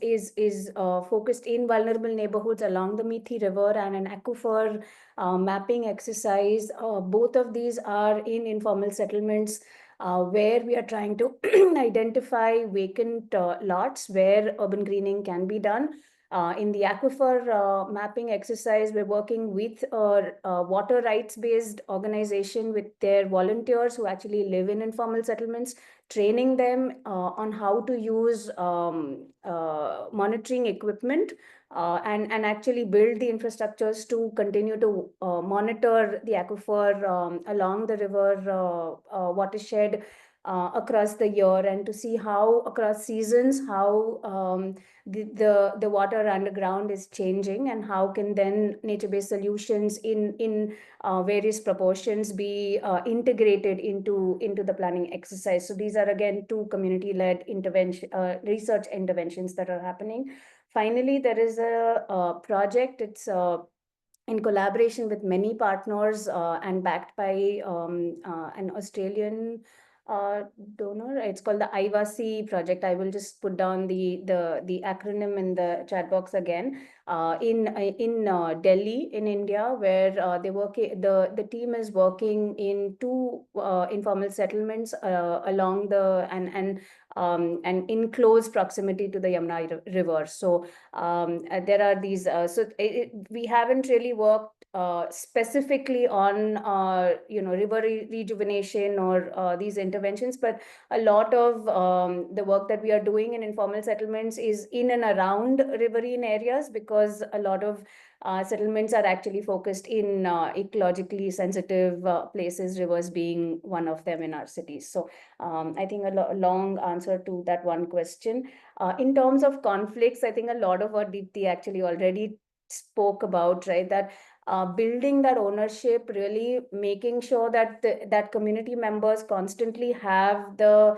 focused in vulnerable neighborhoods along the Mithi River, and an aquifer mapping exercise. Both of these are in informal settlements where we are trying to identify vacant lots where urban greening can be done. In the aquifer mapping exercise, we're working with a water rights-based organization with their volunteers who actually live in informal settlements, training them on how to use monitoring equipment and actually build the infrastructures to continue to monitor the aquifer along the river watershed across the year, and to see how across seasons how the water underground is changing and how can then nature-based solutions in various proportions be integrated into the planning exercise. So these are again 2 community-led intervention research interventions that are happening. Finally, there is a project. It's in collaboration with many partners and backed by an Australian donor. It's called the IVAC project. I will just put down the acronym in the chat box again. In Delhi, in India, where they work. The team is working in 2 informal settlements along the and in close proximity to the Yamuna River. So there are these. We haven't really worked specifically on river rejuvenation or these interventions, but a lot of the work that we are doing in informal settlements is in and around riverine areas, because a lot of settlements are actually focused in ecologically sensitive places, rivers being one of them in our cities. So I think a long answer to that one question. In terms of conflicts, I think a lot of what Deepti actually already spoke about, right? That building that ownership, really making sure that that community members constantly have the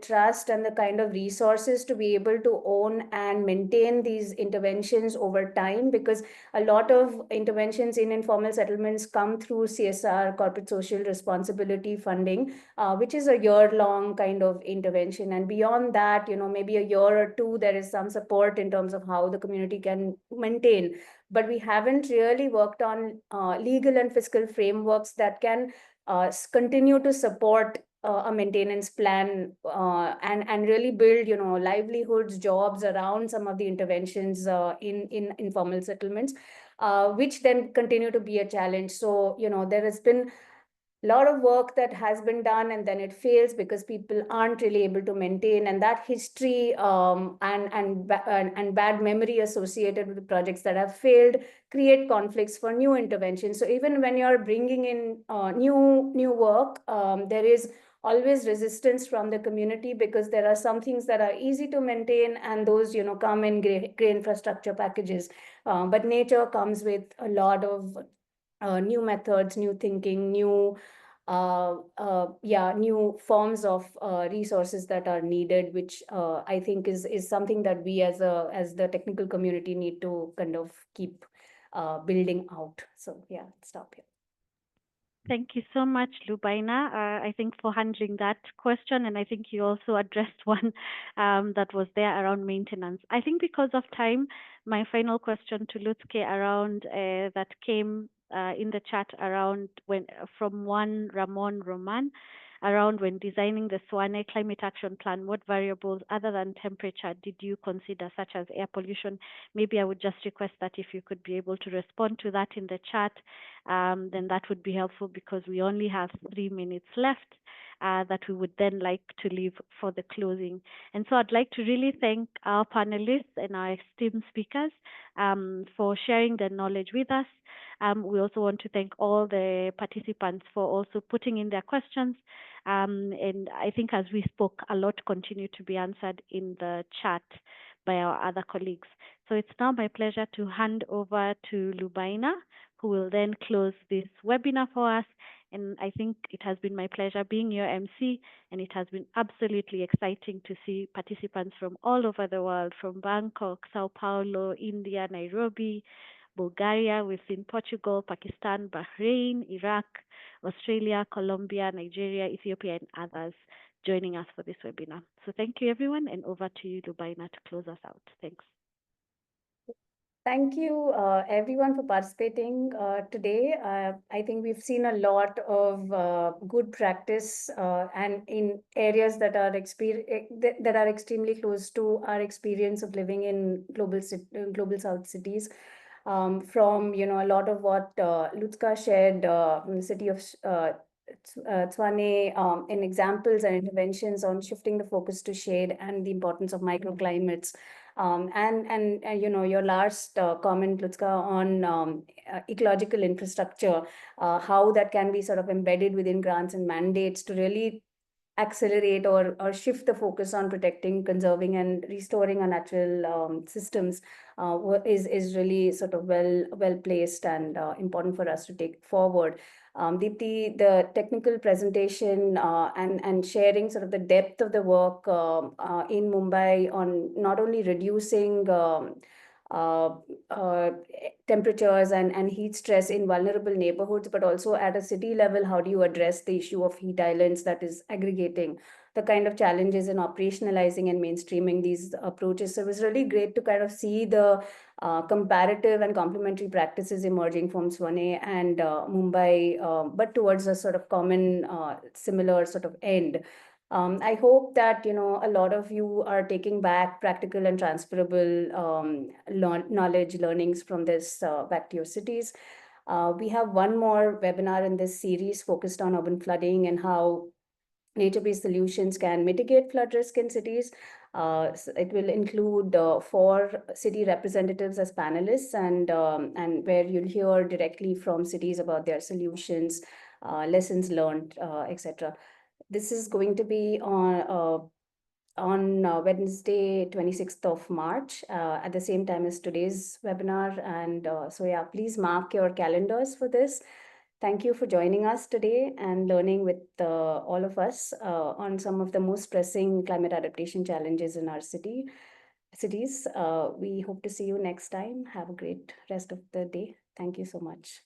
trust and the kind of resources to be able to own and maintain these interventions over time, because a lot of interventions in informal settlements come through CSR, corporate social responsibility funding, which is a year-long kind of intervention. And beyond that, maybe a year or 2, there is some support in terms of how the community can maintain. But we haven't really worked on legal and fiscal frameworks that can continue to support a maintenance plan and really build, livelihoods, jobs around some of the interventions in informal settlements, which then continue to be a challenge. So, there has been lot of work that has been done, and then it fails because people aren't really able to maintain, and that history and bad memory associated with the projects that have failed create conflicts for new interventions. So even when you're bringing in new work, there is always resistance from the community, because there are some things that are easy to maintain, and those, come in gray infrastructure packages. But nature comes with a lot of new methods, new thinking, new forms of resources that are needed, which I think is something that we as the technical community need to kind of keep building out. So yeah, stop here. Thank you so much, Lubaina, I think, for handling that question. And I think you also addressed one that was there around maintenance. I think because of time, my final question to Lutke around that came in the chat around from one Ramon Roman around when designing the Swane Climate Action Plan, what variables other than temperature did you consider, such as air pollution? Maybe I would just request that if you could be able to respond to that in the chat, then that would be helpful, because we only have 3 minutes left that we would then like to leave for the closing. And so I'd like to really thank our panelists and our esteemed speakers for sharing their knowledge with us. We also want to thank all the participants for also putting in their questions. And I think as we spoke, a lot continue to be answered in the chat by our other colleagues. So it's now my pleasure to hand over to Lubaina, who will then close this webinar for us. And I think it has been my pleasure being your MC, and it has been absolutely exciting to see participants from all over the world, from Bangkok, Sao Paulo, India, Nairobi, Bulgaria, we've seen Portugal, Pakistan, Bahrain, Iraq, Australia, Colombia, Nigeria, Ethiopia, and others joining us for this webinar. So thank you, everyone, and over to you, Lubaina, to close us out. Thanks. Thank you, everyone, for participating today. I think we've seen a lot of good practice and in areas that are extremely close to our experience of living in global South cities. From a lot of what Lutzka shared from the city of Tswane, in examples and interventions on shifting the focus to shade and the importance of microclimates. And your last comment, Lutzka, on ecological infrastructure, how that can be sort of embedded within grants and mandates to really accelerate or shift the focus on protecting, conserving, and restoring our natural systems is really sort of well placed and important for us to take forward. Deepti, the technical presentation and sharing sort of the depth of the work in Mumbai on not only reducing temperatures and heat stress in vulnerable neighborhoods, but also at a city level, how do you address the issue of heat islands that is aggregating, the kind of challenges in operationalizing and mainstreaming these approaches. So it was really great to kind of see the comparative and complementary practices emerging from Swane and Mumbai, but towards a sort of common, similar sort of end. I hope that, a lot of you are taking back practical and transferable knowledge, learnings from this back to your cities. We have one more webinar in this series focused on urban flooding and how nature-based solutions can mitigate flood risk in cities. So it will include 4 city representatives as panelists, and where you'll hear directly from cities about their solutions, lessons learned, etc. This is going to be on Wednesday, 26th of March, at the same time as today's webinar. And so yeah, please mark your calendars for this. Thank you for joining us today and learning with all of us on some of the most pressing climate adaptation challenges in our cities. We hope to see you next time. Have a great rest of the day. Thank you so much.